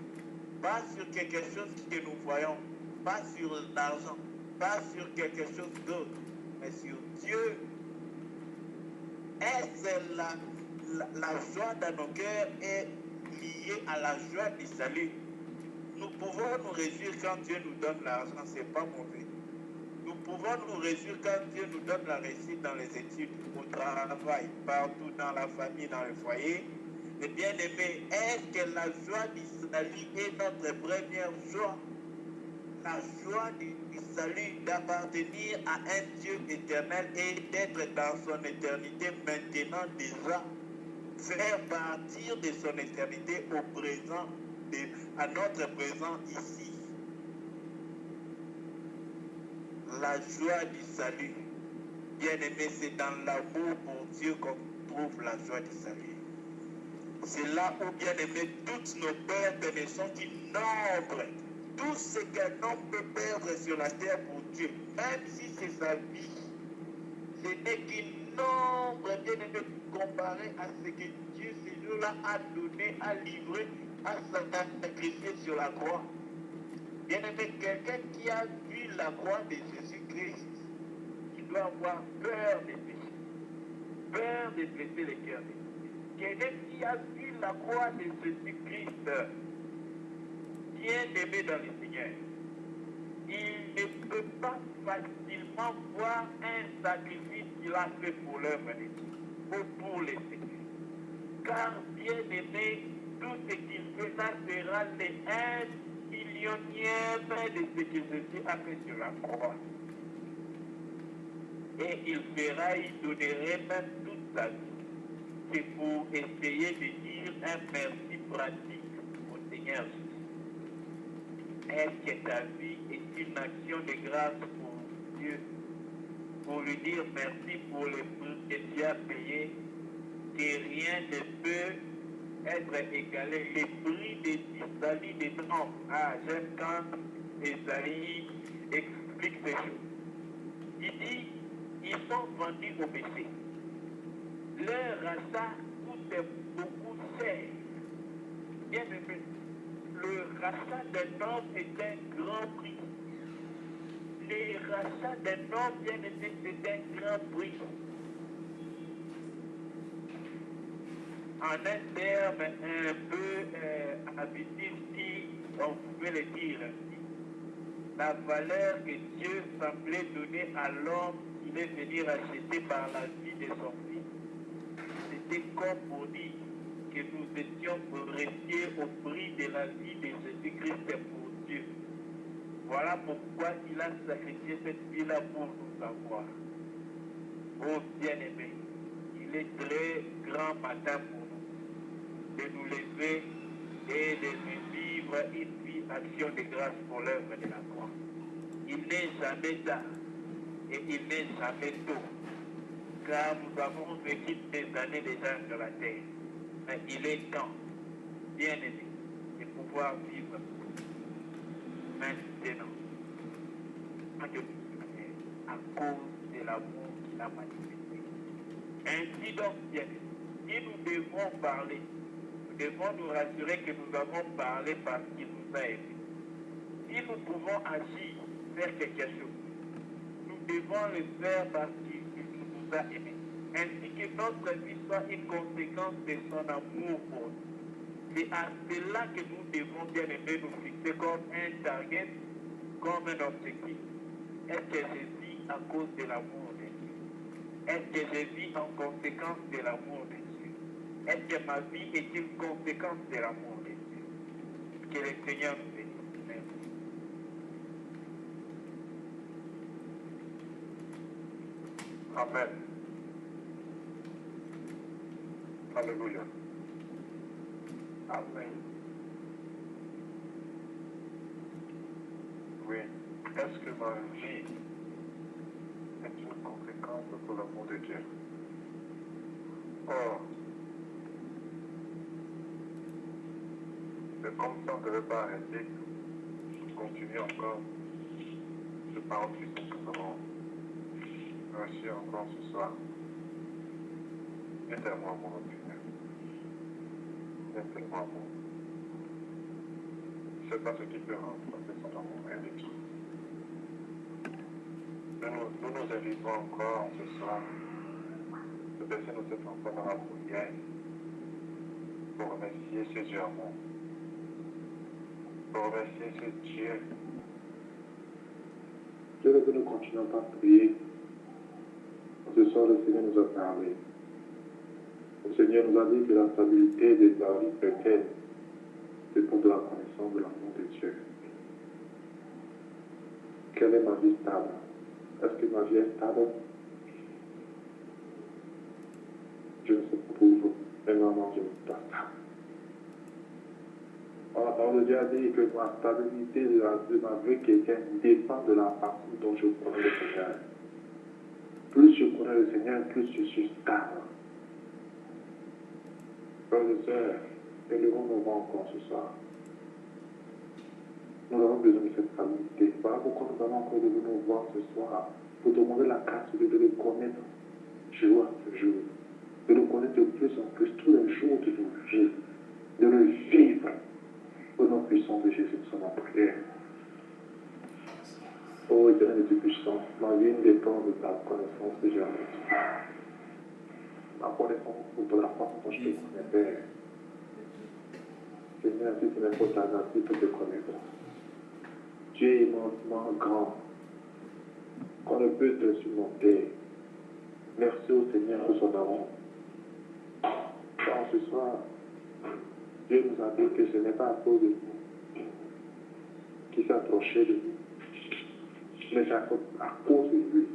Pas sur quelque chose que nous voyons, pas sur l'argent, pas sur quelque chose d'autre, mais sur Dieu. Est-ce que la joie dans nos cœurs est liée à la joie du salut? Nous pouvons nous réjouir quand Dieu nous donne l'argent, ce n'est pas mauvais. Nous pouvons nous réjouir quand Dieu nous donne la réussite dans les études, au travail, partout dans la famille, dans le foyer. Mais bien aimé, est-ce que la joie du salut est notre première joie? La joie du salut d'appartenir à un Dieu éternel et d'être dans son éternité maintenant déjà. Faire partir de son éternité au présent, à notre présent ici. La joie du salut, bien aimé, c'est dans l'amour pour Dieu qu'on trouve la joie du salut. C'est là où, bien aimé, toutes nos pertes ne sont qu'une nombre. Tout ce qu'un homme peut perdre sur la terre pour Dieu, même si c'est sa vie, ce n'est qu'une nombre, bien aimé, comparé à ce que Dieu, ce jour-là, a donné, a livré, a sacrifié sur la croix. Bien aimé, quelqu'un qui a vu la croix de Jésus-Christ, qui doit avoir peur des péchés, peur de blesser les cœurs. Quelqu'un qui a vu la croix de Jésus-Christ, bien aimé dans le Seigneur, il ne peut pas facilement voir un sacrifice qu'il a fait pour l'œuvre de Dieu, ou pour les Seigneurs. Car, bien aimé, tout ce qu'il fait, ça sera les 1 millionième de ce que Jésus a fait sur la croix. Et il fera, il donnerait même toute sa vie. C'est pour essayer de dire un merci pratique au Seigneur Jésus. Est-ce que ta vie est une action de grâce pour Dieu? Pour lui dire merci pour le prix que tu as payé, que rien ne peut être égalé. Le prix d'Isaïe des hommes. Ah, j'aime quand Isaïe explique ces choses. Il dit, ils sont vendus au péché. Leur rachat coûte beaucoup cher. Bien aimé, le rachat d'un homme est un grand prix. Le rachat d'un homme, bien aimé, c'est un grand prix. En un terme un peu habituel, si on pouvait le dire, la valeur que Dieu semblait donner à l'homme qu'il est venu racheter par la vie de son fils, c'était comme pour dire que nous étions précieux au prix de la vie de Jésus-Christ pour Dieu. Voilà pourquoi il a sacrifié cette vie-là pour nous avoir. Oh bien-aimés, il est très grand matin pour nous de nous lever et de vivre une vie action de grâce pour l'œuvre de la croix. Il n'est jamais tard et il n'est jamais tôt, car nous avons vécu des années déjà sur la terre. Mais il est temps, bien aimé, de pouvoir vivre maintenant à cause de l'amour qu'il a manifesté. Ainsi donc, bien aimé, si nous devons parler, nous devons nous rassurer que nous avons parlé parce qu'il nous a aimés. Si nous pouvons agir, faire quelque chose, nous devons le faire parce qu'il nous a aimés. Ainsi que notre vie soit une conséquence de son amour pour nous. C'est à cela que nous devons bien aimer nous fixer comme un target, comme un objectif. Est-ce que je vis à cause de l'amour de Dieu? Est-ce que je vis en conséquence de l'amour de Dieu? Est-ce que ma vie est une conséquence de l'amour de Dieu? Que le Seigneur nous bénisse. Merci. Amen. Alléluia. Amen. Oui. Est-ce que ma vie est une conséquence pour l'amour de Dieu? Or, c'est comme ça, on ne devait pas arrêter. Continuer encore. Je parle plus que nous avons reçu encore ce soir. Aide-moi, mon Seigneur. nous aime tellement amour. C'est pas ce qui peut remplacer son amour, rien du tout. Nous nous invitons encore ce soir de baisser nos têtes encore dans la prière pour remercier ce Dieu amour, pour remercier ce Dieu. Je veux que nous continuons par prier. Ce soir, le Seigneur nous a parlé. Le Seigneur nous a dit que la stabilité de la vie chrétienne, c'est pour de la connaissance de l'amour de Dieu. Quelle est ma vie stable? Est-ce que ma vie est stable? Je ne sais pas pour vous, mais vraiment, je ne suis pas stable. La parole de Dieu a dit que ma stabilité de ma vie chrétienne dépend de la façon dont je connais le Seigneur. Plus je connais le Seigneur, plus je suis stable. Frères et sœurs, élevons nos voix encore ce soir. Nous avons besoin de cette stabilité. Voilà pourquoi nous allons encore lever nos voix ce soir pour demander la grâce de le connaître jour après jour, de le connaître de plus en plus tous les jours de nos vies, de le vivre au nom puissant de Jésus. Nous sommes en prière. Ô Éternel Dieu puissant, ma vie dépend de ta connaissance de Jésus. Ma connaissance de la façon dont je te connais, Père. Seigneur, si tu n'es pas ta grâce, tu peux te connaître. Tu es immensement grand, qu'on ne peut te surmonter. Merci au Seigneur pour son amour. Car ce soir, Dieu nous a dit que ce n'est pas à cause de nous qui s'est approché de nous, mais c'est à cause de lui.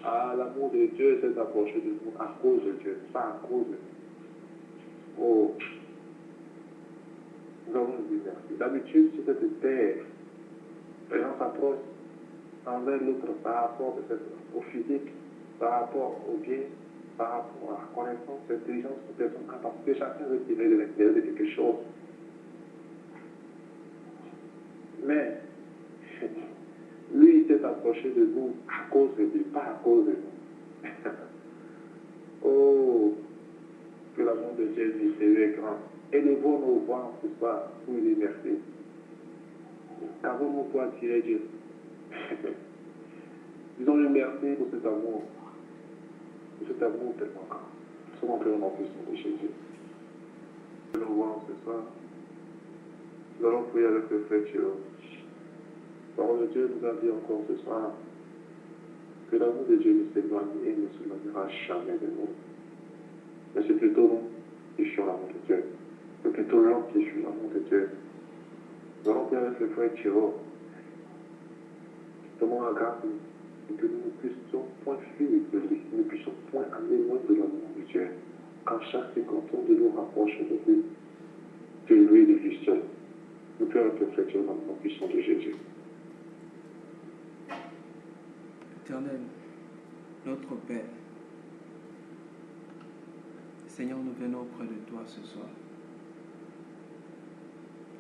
Ah, l'amour de Dieu s'est approché de nous à cause de Dieu, pas à cause de nous. Oh, nous avons dit merci. D'habitude, sur cette terre, les gens s'approchent envers l'autre par rapport au physique, par rapport au bien, par rapport à la connaissance, l'intelligence, son capacité. Chacun veut tirer de l'intérieur de quelque chose. Mais, lui, il s'est approché de nous à cause de lui, pas à cause de nous. Oh, que l'amour de Dieu est mystérieux et grand. Élevons nos voix ce soir pour lui merci. Qu'avons-nous pour attirer Dieu? Disons-lui merci pour cet amour tellement grand. Souvent que l'on en puissance de Jésus. Nous voyons ce soir. Nous allons prier avec le frère Thierry. La parole de Dieu nous a dit encore ce soir que l'amour de Dieu ne s'éloigne et ne s'éloignera jamais de nous. Mais c'est plutôt nous qui fuyons l'amour de Dieu. C'est plutôt l'homme qui fuit l'amour de Dieu. Nous allons prier avec le frère Thierry. Demandons la grâce et que nous ne puissions point fuir de lui, nous ne puissions point aller loin de l'amour de Dieu. Quand chaque circonstance de nous rapproche de lui, de lui et de lui seul. Nous prions avec le frère Thierry dans le nom puissant de Jésus. Éternel, notre Père, Seigneur, nous venons auprès de toi ce soir.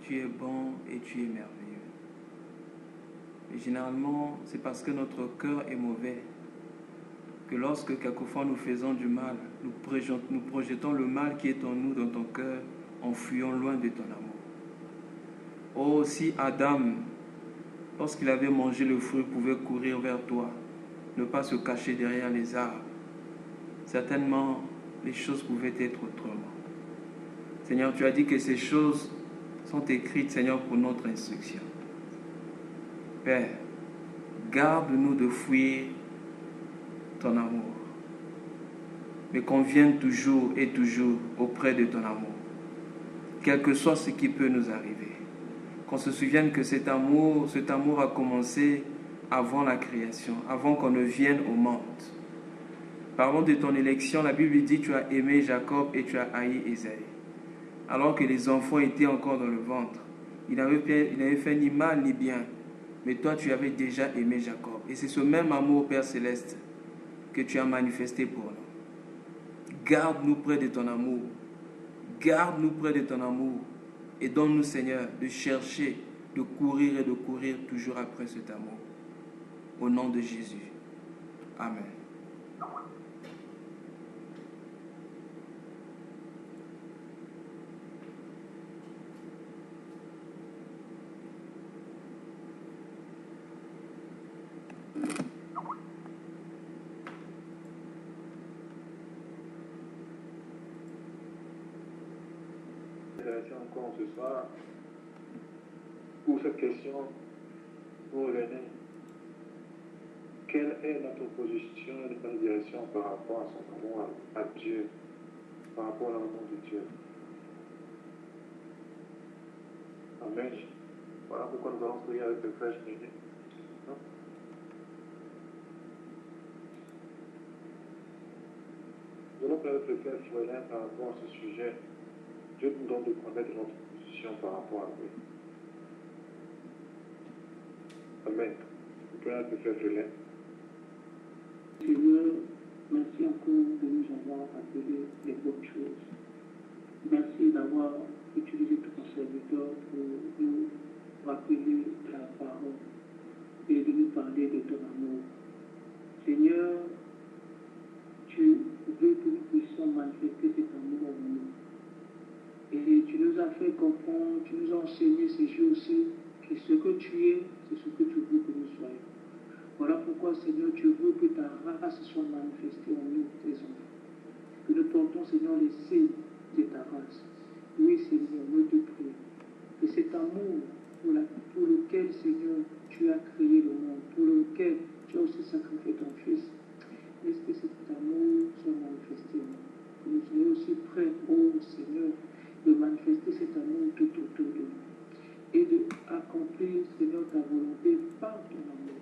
Tu es bon et tu es merveilleux. Et généralement, c'est parce que notre cœur est mauvais que lorsque quelquefois nous faisons du mal, nous projetons le mal qui est en nous, dans ton cœur, en fuyant loin de ton amour. Oh, si Adam, lorsqu'il avait mangé le fruit, pouvait courir vers toi, ne pas se cacher derrière les arbres, certainement les choses pouvaient être autrement. Seigneur, tu as dit que ces choses sont écrites, Seigneur, pour notre instruction. Père, garde-nous de fuir ton amour, mais qu'on vienne toujours et toujours auprès de ton amour, quel que soit ce qui peut nous arriver. Qu'on se souvienne que cet amour a commencé avant la création, avant qu'on ne vienne au monde. Parlons de ton élection. La Bible dit: tu as aimé Jacob et tu as haï Ésaü. Alors que les enfants étaient encore dans le ventre, il n'avait fait ni mal ni bien, mais toi tu avais déjà aimé Jacob. Et c'est ce même amour, Père Céleste, que tu as manifesté pour nous. Garde-nous près de ton amour. Garde-nous près de ton amour. Et donne-nous, Seigneur, de chercher, de courir et de courir toujours après cet amour. Au nom de Jésus. Amen. encore ce soir, pour cette question, vous revenez. Quelle est notre position et notre direction par rapport à son amour à Dieu, par rapport à l'amour de Dieu? Amen. Voilà pourquoi nous allons prier avec le frère Jérémie. Nous allons prier avec le frère Fouelin par rapport à ce sujet. Dieu nous donne de connaître notre position par rapport à lui. Amen. Nous prions avec le frère Fouelin. Seigneur, merci encore de nous avoir appelé les bonnes choses. Merci d'avoir utilisé ton serviteur pour nous rappeler ta parole et de nous parler de ton amour. Seigneur, tu veux que nous puissions manifester cet amour en nous. Et tu nous as fait comprendre, tu nous as enseigné ces jours-ci que ce que tu es, c'est ce que tu veux que nous soyons. Voilà pourquoi, Seigneur, tu veux que ta race soit manifestée en nous, tes enfants. Que nous portons, Seigneur, les signes de ta race. Oui, Seigneur, nous te prions. Que cet amour pour lequel, Seigneur, tu as créé le monde, pour lequel tu as aussi sacrifié ton Fils, laisse que cet amour soit manifesté en nous. Que nous soyons aussi prêts, oh Seigneur, de manifester cet amour tout autour de nous. Et d'accomplir, Seigneur, ta volonté par ton amour.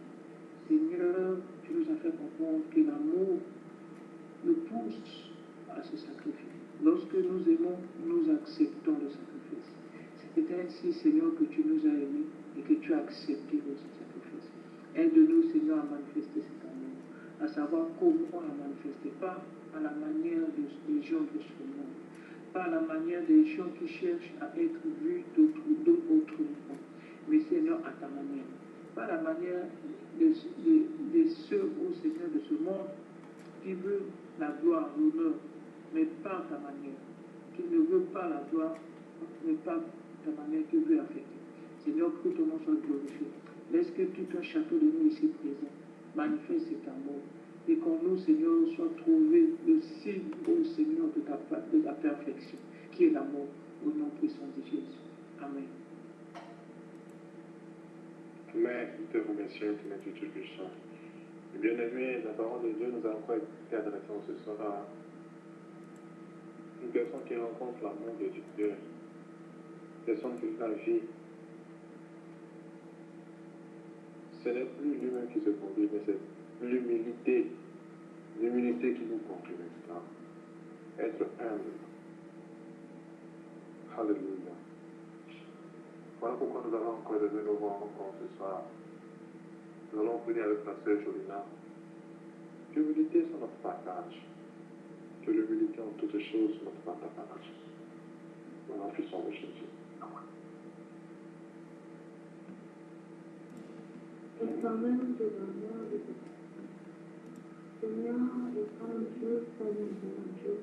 Seigneur, tu nous as fait comprendre que l'amour nous pousse à se sacrifier. Lorsque nous aimons, nous acceptons le sacrifice. C'est ainsi, Seigneur, que tu nous as aimés et que tu as accepté notre sacrifice. Aide-nous, Seigneur, à manifester cet amour, à savoir comment la manifester, pas à la manière des gens de ce monde, pas à la manière des gens qui cherchent à être vus autrement, mais Seigneur, à ta manière. Pas la manière de ceux, ô Seigneur, de ce monde qui veut la gloire, l'honneur, mais pas ta manière, qui ne veut pas la gloire, mais pas ta manière qui veut affecter. Seigneur, que ton nom soit glorifié. Laisse que tout un château de nous ici présents manifeste cet amour et qu'en nous, Seigneur, soit trouvé le signe, ô Seigneur, de ta perfection, qui est l'amour, au nom puissant de Jésus. Amen. Amen. Nous te remercions, Dieu Tout-Puissant. Bien-aimés, la parole de Dieu nous a encore été adressée ce soir à une personne qui rencontre l'amour de Dieu, une personne qui fait la vie. Ce n'est plus lui-même qui se conduit, mais c'est l'humilité qui nous conduit maintenant. Être humble. Alléluia. Voilà pourquoi nous allons encore de nous voir encore ce soir. Nous allons prier avec la sœur Jolina. Que l'humilité soit notre partage. Que l'humilité en toutes choses soit notre partage. Dans la puissance de Jésus. Éternel de l'amour et de Seigneur, étant Dieu, comme mon Dieu,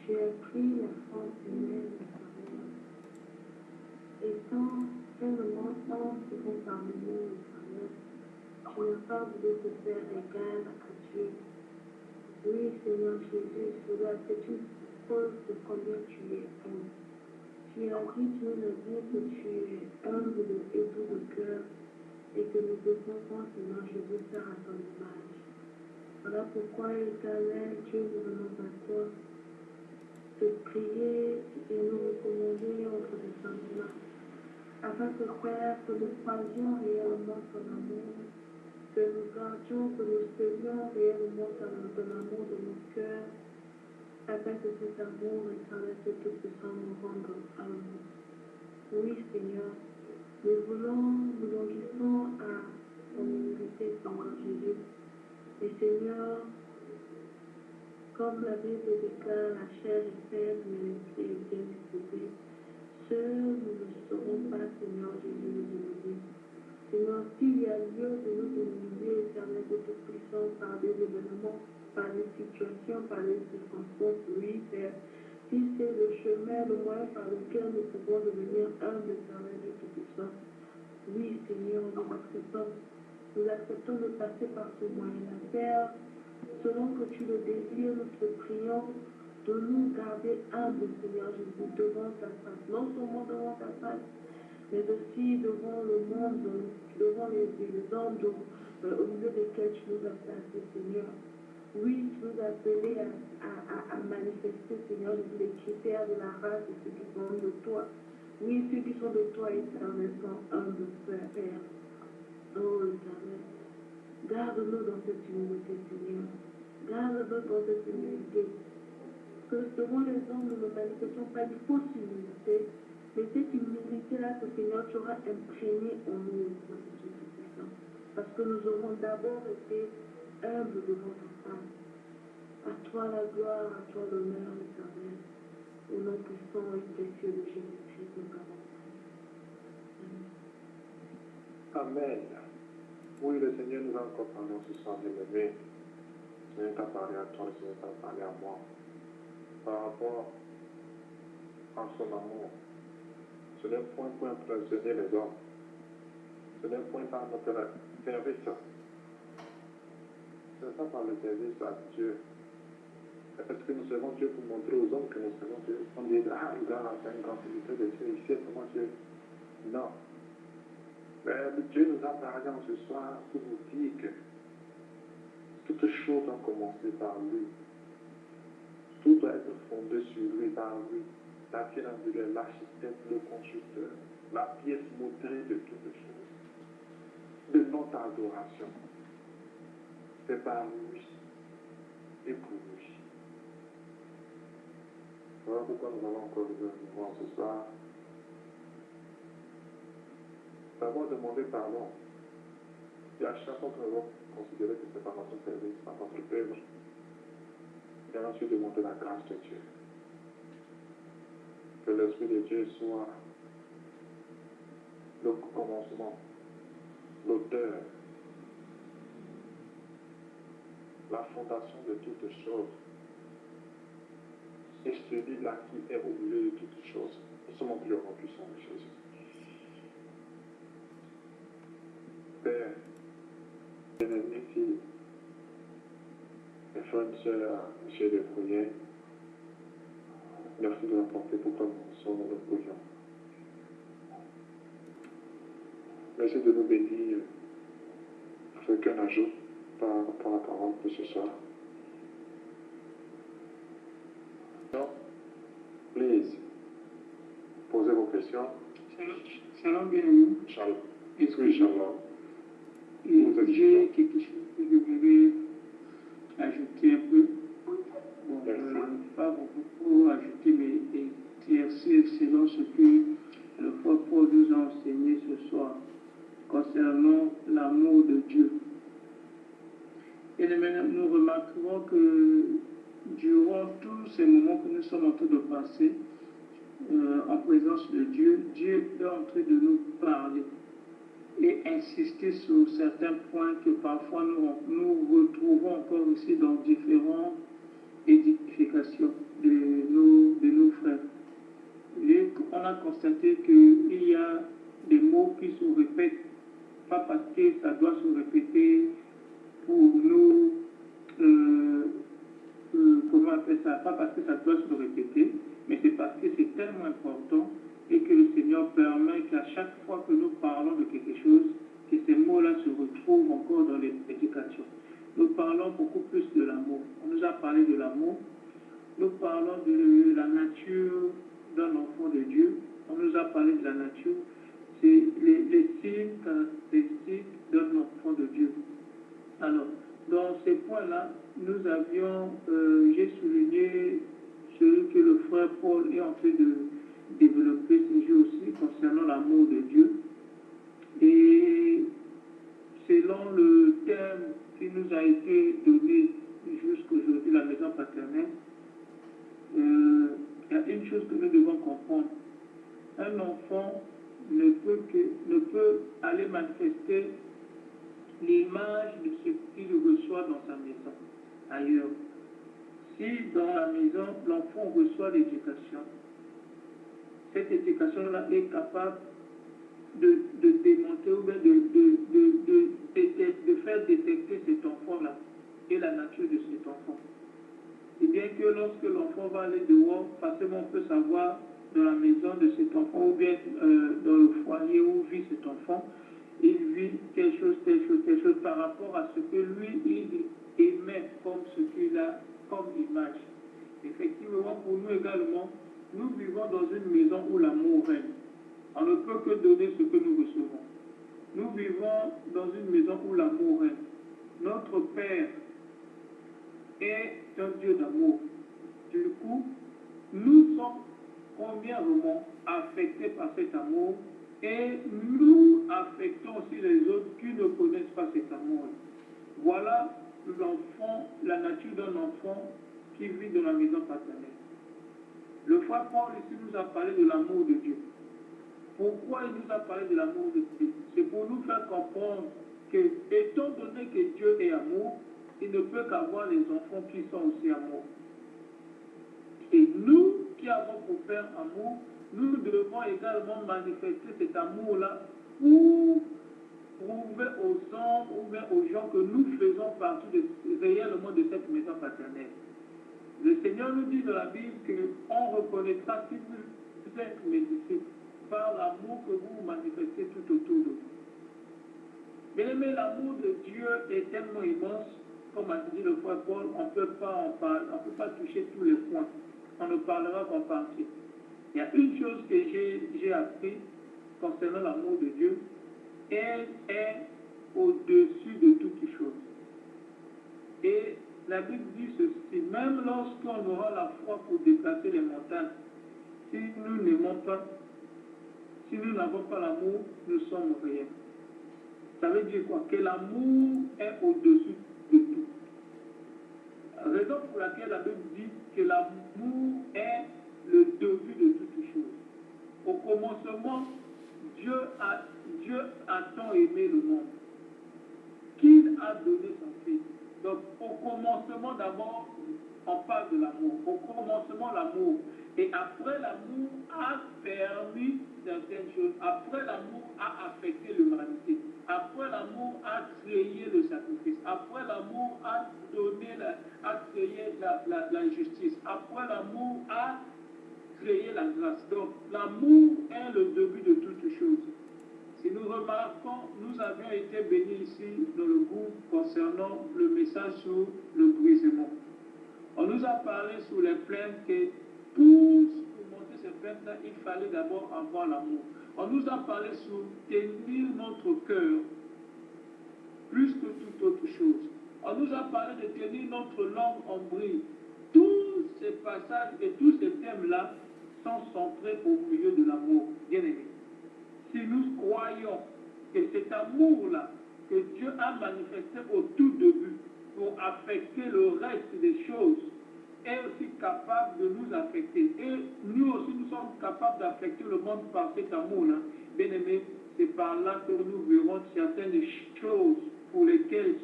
tu as pris la forme humaine de ta mère. Étant pleinement homme selon parmi nous, Éternel, tu n'as pas voulu te faire égal à Dieu. Oui, Seigneur Jésus, cela c'est une preuve de combien tu es humble. Tu as dit, tu nous as dit que tu es humble et doux de cœur, et que nous devons, Seigneur Jésus, faire à ton image. Voilà pourquoi, Éternel, Dieu, nous venons à toi de prier et nous recommander notre descendement, afin que, Père, que nous croisions réellement ton amour, que nous gardions, que nous semions réellement ton amour de nos cœurs, afin que cet amour, Éternel, de Tout-Puissant, nous rende amour. Oui, Seigneur, nous languissons à ton humilité, Seigneur Jésus. Et Seigneur, comme la Bible déclare, la chair est faible, mais l'esprit est bien disposé. Seuls nous ne saurons pas, Seigneur Jésus, nous humilier. Seigneur, s'il y a lieu de nous humilier, Éternel de Tout-Puissant, par des événements, par des situations, par des circonstances, oui, Père. Si c'est le chemin, le moyen par lequel nous pouvons devenir humbles, Éternel de Tout-Puissant, oui, Seigneur, nous acceptons. Nous acceptons de passer par ce moyen-là. Père, selon que tu le désires, nous te prions de nous garder humbles, Seigneur Jésus, devant ta face, non seulement devant ta face, mais aussi devant le monde, devant les hommes au milieu desquels tu nous as placés, Seigneur. Oui, tu nous as appelés à manifester, Seigneur, les critères de la race de ceux qui sont de toi. Oui, ceux qui sont de toi, éternellement humbles, Père. Oh, Éternel, garde-nous dans cette humilité, Seigneur. Garde-nous dans cette humilité. Que devant les hommes, nous ne manifestons pas une fausse humilité, mais cette humilité-là, que Seigneur, tu auras imprégné en nous, Jésus-Christ. Parce que nous aurons d'abord été humbles devant ta face. À toi la gloire, à toi l'honneur, Éternel. Au nom puissant et précieux de Jésus-Christ, nous avons prié. Amen. Oui, le Seigneur nous a encore parlé en ce soir, bien-aimé. Le Seigneur t'a parlé à toi, le Seigneur t'a parlé à moi. Par rapport à son amour. Ce n'est point pour impressionner les hommes. Ce n'est point par notre service. C'est ça par le service à Dieu. Est-ce que nous servons Dieu pour montrer aux hommes que nous servons Dieu? On dit, ah, il a une grande utilité de Dieu, il sait comment Dieu. Non. Mais Dieu nous a parlé en ce soir pour vous dire que toutes choses ont commencé par lui. Tout doit être fondé sur lui, par lui. La pierre angulaire, l'architecte, le constructeur, la pièce motrice de toutes choses. De notre adoration. C'est par lui et pour lui. Voilà pourquoi nous allons encore le voir ce soir. D'abord demander pardon. Et à chaque fois que nous allons considérer que ce n'est pas notre service, pas notre œuvre, et ensuite demander la grâce de Dieu. Que l'Esprit de Dieu soit le commencement, l'auteur, la fondation de toutes choses. Et celui-là qui est au milieu de toutes choses. Nous sommes en plus en puissance de Jésus. Père, bien-aimés filles, mes frères et sœurs, monsieur de prière, merci de l'apporter pour que nous sommes nous prions. Merci de nous bénir avec un ajout par rapport à la parole de ce soir. Please, posez vos questions. Shalom, bien-aimé. Shalom. Oui, shalom. J'ai quelque chose que je voulais ajouter un peu. Bon, pas beaucoup ajouter, mais éclaircir selon ce que le frère Paul nous a enseigné ce soir concernant l'amour de Dieu. Et maintenant, nous remarquerons que durant tous ces moments que nous sommes en train de passer en présence de Dieu, Dieu est en train de nous parler et insister sur certains points que parfois nous retrouvons encore aussi dans différentes édifications de nos frères. Et on a constaté qu'il y a des mots qui se répètent, pas parce que ça doit se répéter pour nous, comment on appelle ça, pas parce que ça doit se répéter, mais c'est parce que c'est tellement important et que le Seigneur permet qu'à chaque fois que nous parlons de quelque chose, que ces mots-là se retrouvent encore dans les prédications. Nous parlons beaucoup plus de l'amour. On nous a parlé de l'amour. Nous parlons de la nature d'un enfant de Dieu. On nous a parlé de la nature. C'est les signes caractéristiques d'un enfant de Dieu. Alors, dans ces points-là, j'ai souligné ce que le frère Paul est en train de développer ces jours aussi concernant l'amour de Dieu. Et selon le thème qui nous a été donné jusqu'aujourd'hui, la maison paternelle, il y a une chose que nous devons comprendre. Un enfant ne peut aller manifester l'image de ce qu'il reçoit dans sa maison, ailleurs. Si dans la maison, l'enfant reçoit l'éducation, cette éducation-là est capable de démontrer ou bien de faire détecter cet enfant-là et la nature de cet enfant. et bien que lorsque l'enfant va aller dehors, facilement on peut savoir dans la maison de cet enfant ou bien dans le foyer où vit cet enfant, il vit quelque chose par rapport à ce que lui, il émet comme ce qu'il a comme image. Effectivement, pour nous également, nous vivons dans une maison où l'amour règne. On ne peut que donner ce que nous recevons. Nous vivons dans une maison où l'amour règne. Notre Père est un Dieu d'amour. Du coup, nous sommes premièrement affectés par cet amour et nous affectons aussi les autres qui ne connaissent pas cet amour. Voilà l'enfant, la nature d'un enfant qui vit dans la maison paternelle. Le frère Paul ici nous a parlé de l'amour de Dieu. Pourquoi il nous a parlé de l'amour de Dieu? C'est pour nous faire comprendre que, étant donné que Dieu est amour, il ne peut qu'avoir les enfants qui sont aussi amour. Et nous qui avons pour faire amour, nous devons également manifester cet amour-là pour prouver aux hommes ou bien aux gens que nous faisons partie réellement de cette maison paternelle. Le Seigneur nous dit dans la Bible qu'on reconnaîtra si vous êtes mes disciples par l'amour que vous manifestez tout autour de vous. Mais l'amour de Dieu est tellement immense, comme a dit le frère Paul, on ne peut pas toucher tous les points. On ne parlera qu'en partie. Il y a une chose que j'ai appris concernant l'amour de Dieu, elle est au-dessus de toutes choses. Et la Bible dit ceci, même lorsqu'on aura la foi pour déplacer les montagnes, si nous n'aimons pas, si nous n'avons pas l'amour, nous sommes rien. Ça veut dire quoi? Que l'amour est au-dessus de tout. Raison pour laquelle la Bible dit que l'amour est le début de toutes choses. Au commencement, Dieu a tant aimé le monde qu'il a donné son Fils. Donc, au commencement d'abord, on parle de l'amour. Au commencement, l'amour. Et après, l'amour a permis certaines choses. Après, l'amour a affecté l'humanité. Après, l'amour a créé le sacrifice. Après, l'amour a créé la justice. Après, l'amour a créé la grâce. Donc, l'amour est le début de toutes choses. Si nous remarquons, nous avions été bénis ici dans le groupe concernant le message sur le brisement. On nous a parlé sur les plaintes que pour monter ces plaintes-là, il fallait d'abord avoir l'amour. On nous a parlé sur tenir notre cœur plus que toute autre chose. On nous a parlé de tenir notre langue en brille. Tous ces passages et tous ces thèmes-là sont centrés au milieu de l'amour. Bien aimé. Si nous croyons que cet amour-là que Dieu a manifesté au tout début pour affecter le reste des choses est aussi capable de nous affecter. Et nous aussi, nous sommes capables d'affecter le monde par cet amour-là. Bien aimé, c'est par là que nous verrons certaines choses pour lesquelles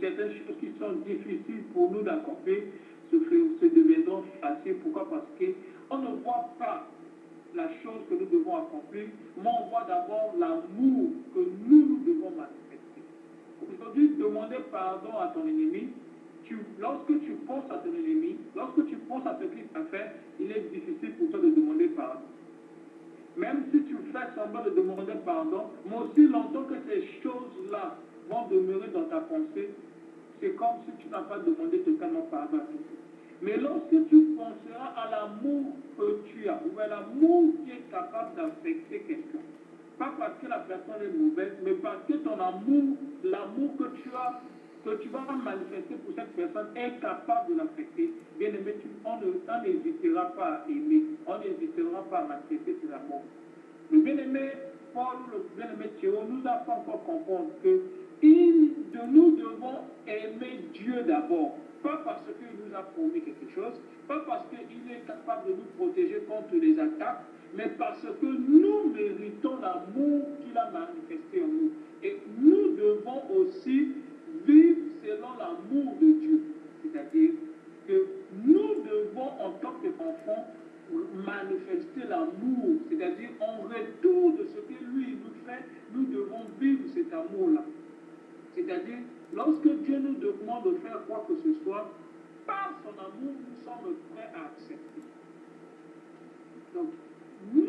certaines choses qui sont difficiles pour nous d'accomplir se deviendront faciles. Pourquoi? Parce qu'on ne voit pas la chose que nous devons accomplir, mais on voit d'abord l'amour que nous devons manifester. Aujourd'hui, demander pardon à ton ennemi, lorsque tu penses à ton ennemi, lorsque tu penses à ce qu'il t'a fait, il est difficile pour toi de demander pardon. Même si tu fais semblant de demander pardon, mais aussi longtemps que ces choses-là vont demeurer dans ta pensée, c'est comme si tu n'as pas demandé totalement pardon à tout. Mais lorsque tu penseras à l'amour que tu as, ou à l'amour qui est capable d'affecter quelqu'un, pas parce que la personne est mauvaise, mais parce que ton amour, l'amour que tu vas manifester pour cette personne est capable de l'affecter, bien aimé, on n'hésitera pas à aimer, on n'hésitera pas à manifester cet amour. Le bien-aimé Paul, le bien-aimé Théo, nous a fait encore comprendre que nous devons aimer Dieu d'abord. Pas parce qu'il nous a promis quelque chose, pas parce qu'il est capable de nous protéger contre les attaques, mais parce que nous méritons l'amour qu'il a manifesté en nous. Et nous devons aussi vivre selon l'amour de Dieu. C'est-à-dire que nous devons, en tant qu'enfants, manifester l'amour. C'est-à-dire, en retour de ce que lui nous fait, nous devons vivre cet amour-là. C'est-à-dire, lorsque Dieu nous demande de faire quoi que ce soit, par son amour, nous sommes prêts à accepter. Donc, nous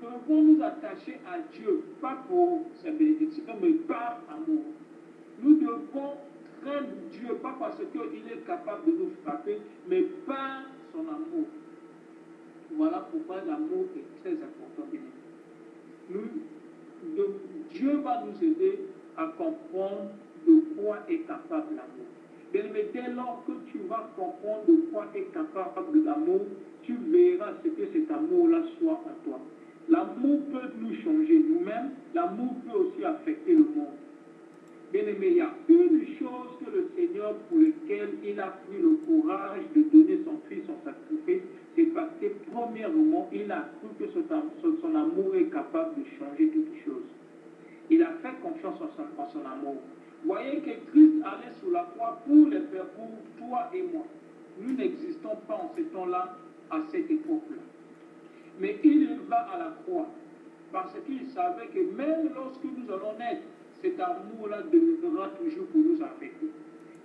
devons nous attacher à Dieu, pas pour sa bénédiction, mais par amour. Nous devons craindre Dieu, pas parce qu'il est capable de nous frapper, mais par son amour. Voilà pourquoi l'amour est très important. Dieu va nous aider à comprendre de quoi est capable l'amour. Mais dès lors que tu vas comprendre de quoi est capable l'amour, tu verras ce que cet amour-là soit en toi. L'amour peut nous changer nous-mêmes, l'amour peut aussi affecter le monde. Bien-aimé, il y a une chose que le Seigneur, pour lequel il a pris le courage de donner son Fils en sacrifice, c'est parce que, premièrement, il a cru que son amour est capable de changer toutes choses. Il a fait confiance en son amour. Voyez que Christ allait sous la croix pour toi et moi. Nous n'existons pas en ce temps-là, à cette époque-là. Mais il va à la croix parce qu'il savait que même lorsque nous allons naître, cet amour-là demeurera toujours pour nous affecter.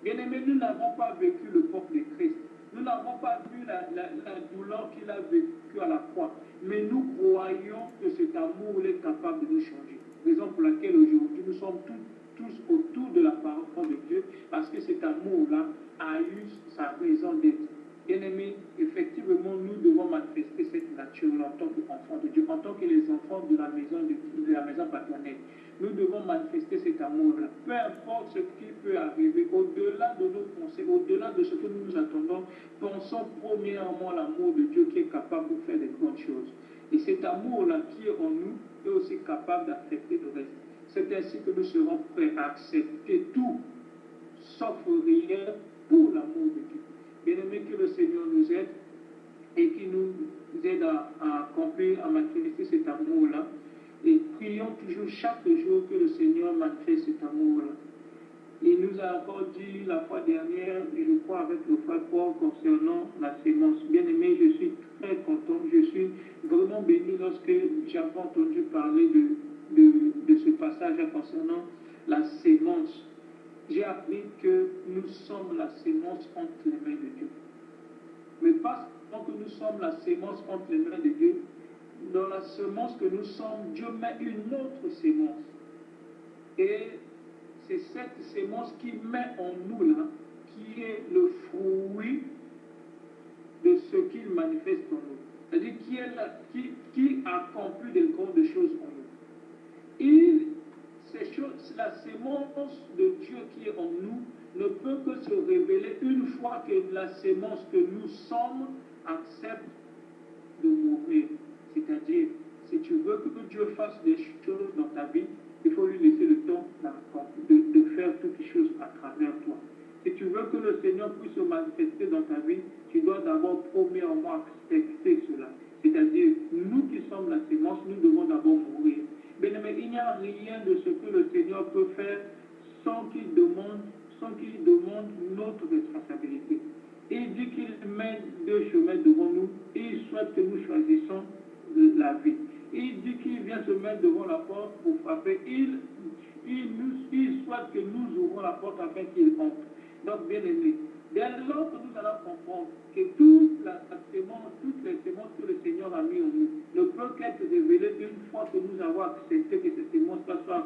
Bien-aimés, nous n'avons pas vécu le peuple de Christ. Nous n'avons pas vu la douleur qu'il a vécue à la croix. Mais nous croyons que cet amour est capable de nous changer. Raison pour laquelle aujourd'hui nous sommes tous autour de la parole de Dieu, parce que cet amour-là a eu sa raison d'être. Bien-aimés, effectivement, nous devons manifester cette nature-là en tant qu'enfants de Dieu, en tant que les enfants de la maison paternelle. Nous devons manifester cet amour-là. Peu importe ce qui peut arriver, au-delà de nos pensées, au-delà de ce que nous nous attendons, pensons premièrement à l'amour de Dieu qui est capable de faire des grandes choses. Et cet amour-là qui est en nous est aussi capable d'accepter le reste. C'est ainsi que nous serons prêts à accepter tout, sauf rien, pour l'amour de Dieu. Bien-aimés, que le Seigneur nous aide et qui nous aide à accomplir, à manifester cet amour-là. Et prions toujours chaque jour que le Seigneur manifeste cet amour-là. Il nous a encore dit la fois dernière, je crois avec le frère Paul, concernant la sémence. Bien-aimé, je suis très content, je suis vraiment béni lorsque j'avais entendu parler de ce passage concernant la sémence. J'ai appris que nous sommes la sémence entre les mains de Dieu. Mais pas seulement que nous sommes la sémence entre les mains de Dieu, dans la semence que nous sommes, Dieu met une autre sémence. Et c'est cette sémence qui met en nous là, qui est le fruit de ce qu'il manifeste en nous. C'est-à-dire qui accomplit des grandes choses en nous. La sémence de Dieu qui est en nous ne peut que se révéler une fois que la sémence que nous sommes accepte de mourir. C'est-à-dire, si tu veux que Dieu fasse des choses dans ta vie, il faut lui laisser le temps de faire toutes les choses à travers toi. Si tu veux que le Seigneur puisse se manifester dans ta vie, tu dois d'abord premièrement accepter cela. C'est-à-dire, nous qui sommes la sémence, nous devons d'abord mourir. Mais il n'y a rien de ce que le Seigneur peut faire sans qu'il demande notre responsabilité. Il dit qu'il met deux chemins devant nous et il souhaite que nous choisissions la vie. Il dit qu'il vient se mettre devant la porte pour frapper. Il souhaite que nous ouvrons la porte afin qu'il entre. Donc, bien aimé, dès lors que nous allons comprendre que toutes les sémences que le Seigneur a mis en nous ne peuvent qu'être révélées une fois que nous avons accepté que ces sémences-là soient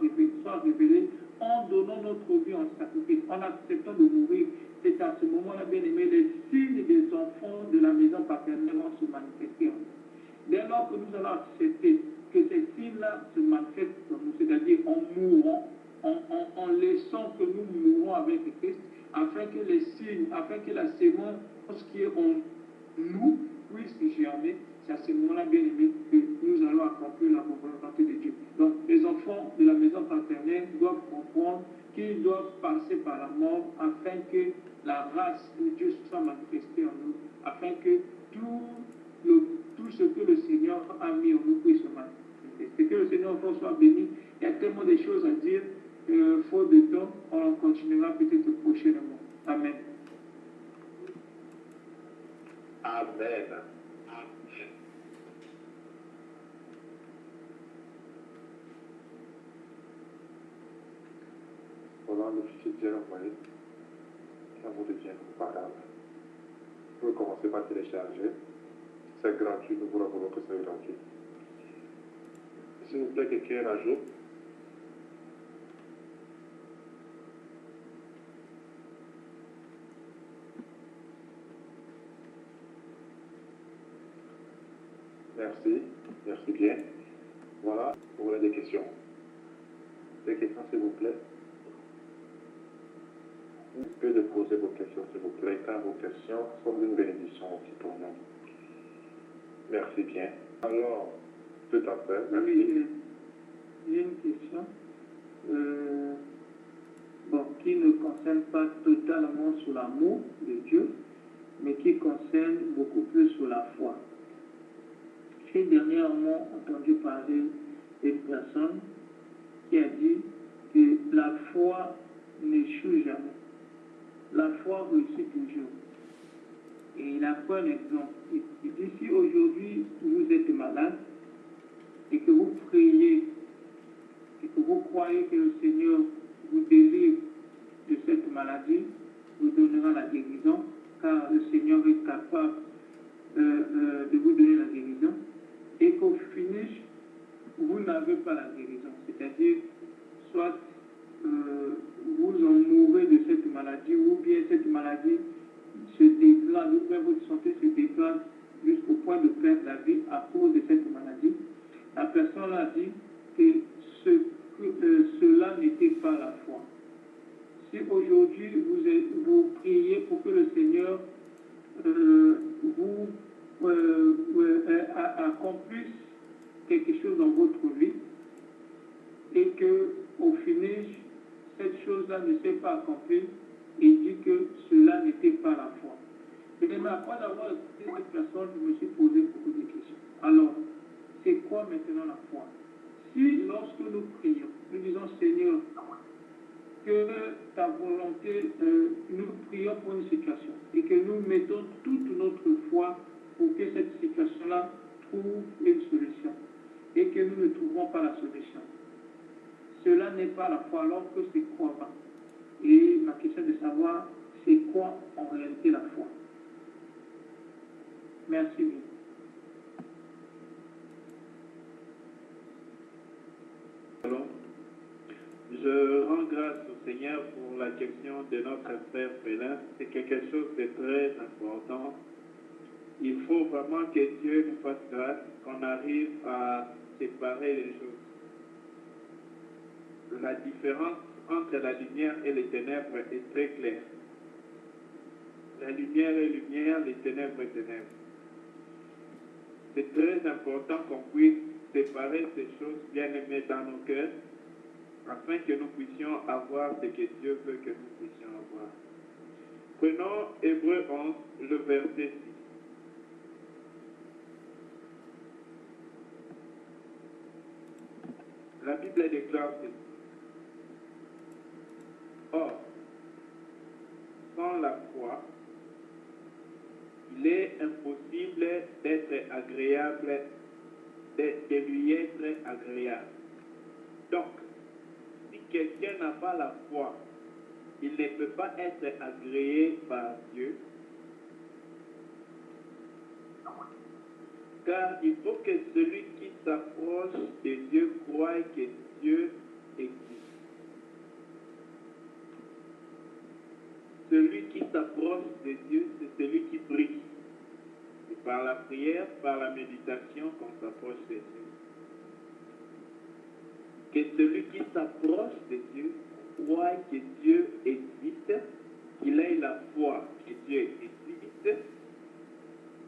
révélées en donnant notre vie en sacrifice, en acceptant de mourir. C'est à ce moment-là, bien aimé, les signes des enfants de la maison paternelle vont se manifester en nous. Dès lors que nous allons accepter que ces signes-là se manifestent en nous, c'est-à-dire en mourant, en laissant que nous mourons avec Christ, afin que les signes, afin que la sémence qui est en nous puisse germer, c'est à ce moment-là, bien aimé, que nous allons accomplir la volonté de Dieu. Donc, les enfants de la maison paternelle doivent comprendre qu'ils doivent passer par la mort afin que la race de Dieu soit manifestée en nous, afin que tout ce que le Seigneur a mis en nous puisse se manifester. Que le Seigneur soit béni. Il y a tellement de choses à dire. Faute de temps, on continuera peut-être prochainement. Amen. Amen. Pendant le fichier Dieu envoyé, l'amour de Dieu incomparable. pouvez commencer par télécharger. C'est gratuit, nous vous rappelons que c'est gratuit. S'il vous plaît, quelqu'un ajoute. Merci, merci bien. Voilà, vous avez des questions. Des questions, s'il vous plaît. Vous pouvez poser vos questions, s'il vous plaît, car vos questions sont une bénédiction aussi pour nous. Merci bien. Alors, tout à fait, merci. Oui, j'ai une question qui ne concerne pas totalement sur l'amour de Dieu, mais qui concerne beaucoup plus sur la foi. J'ai dernièrement entendu parler d'une personne qui a dit que la foi n'échoue jamais. La foi réussit toujours. Et il a pris un exemple. Il dit, si aujourd'hui vous êtes malade et que vous priez et que vous croyez que le Seigneur vous délivre de cette maladie, vous donnera la guérison, car le Seigneur est capable de vous donner la guérison, et qu'au finish, vous n'avez pas la guérison. C'est-à-dire, soit vous en mourrez de cette maladie, ou bien cette maladie se dégrade, ou bien votre santé se dégrade jusqu'au point de perdre la vie à cause de cette maladie. La personne a dit que cela n'était pas la foi. Si aujourd'hui vous priez pour que le Seigneur accomplisse quelque chose dans votre vie et que au finish cette chose-là ne s'est pas accomplie, il dit que cela n'était pas la foi. Et même après avoir écouté cette personne, je me suis posé beaucoup de questions. Alors, c'est quoi maintenant la foi? Si lorsque nous prions, nous disons Seigneur, que ta volonté, nous prions pour une situation et que nous mettons toute notre foi pour que cette situation-là trouve une solution et que nous ne trouverons pas la solution. Cela n'est pas la foi alors que c'est quoi pas. Et ma question est de savoir c'est quoi en réalité la foi. Merci bien. Alors, je rends grâce au Seigneur pour la question de notre frère Félin. C'est quelque chose de très important. Il faut vraiment que Dieu nous fasse grâce, qu'on arrive à séparer les choses. La différence entre la lumière et les ténèbres est très claire. La lumière est lumière, les ténèbres est ténèbres. C'est très important qu'on puisse séparer ces choses bien aimées dans nos cœurs, afin que nous puissions avoir ce que Dieu veut que nous puissions avoir. Prenons Hébreux 11, le verset 6. La Bible déclare ceci. Or, sans la foi, il est impossible d'être agréable, de lui être agréable. Donc, si quelqu'un n'a pas la foi, il ne peut pas être agréé par Dieu. Car il faut que celui qui s'approche de Dieu croie que Dieu existe. Celui qui s'approche de Dieu, c'est celui qui prie. C'est par la prière, par la méditation qu'on s'approche de Dieu. Que celui qui s'approche de Dieu croit que Dieu existe, qu'il ait la foi que Dieu existe,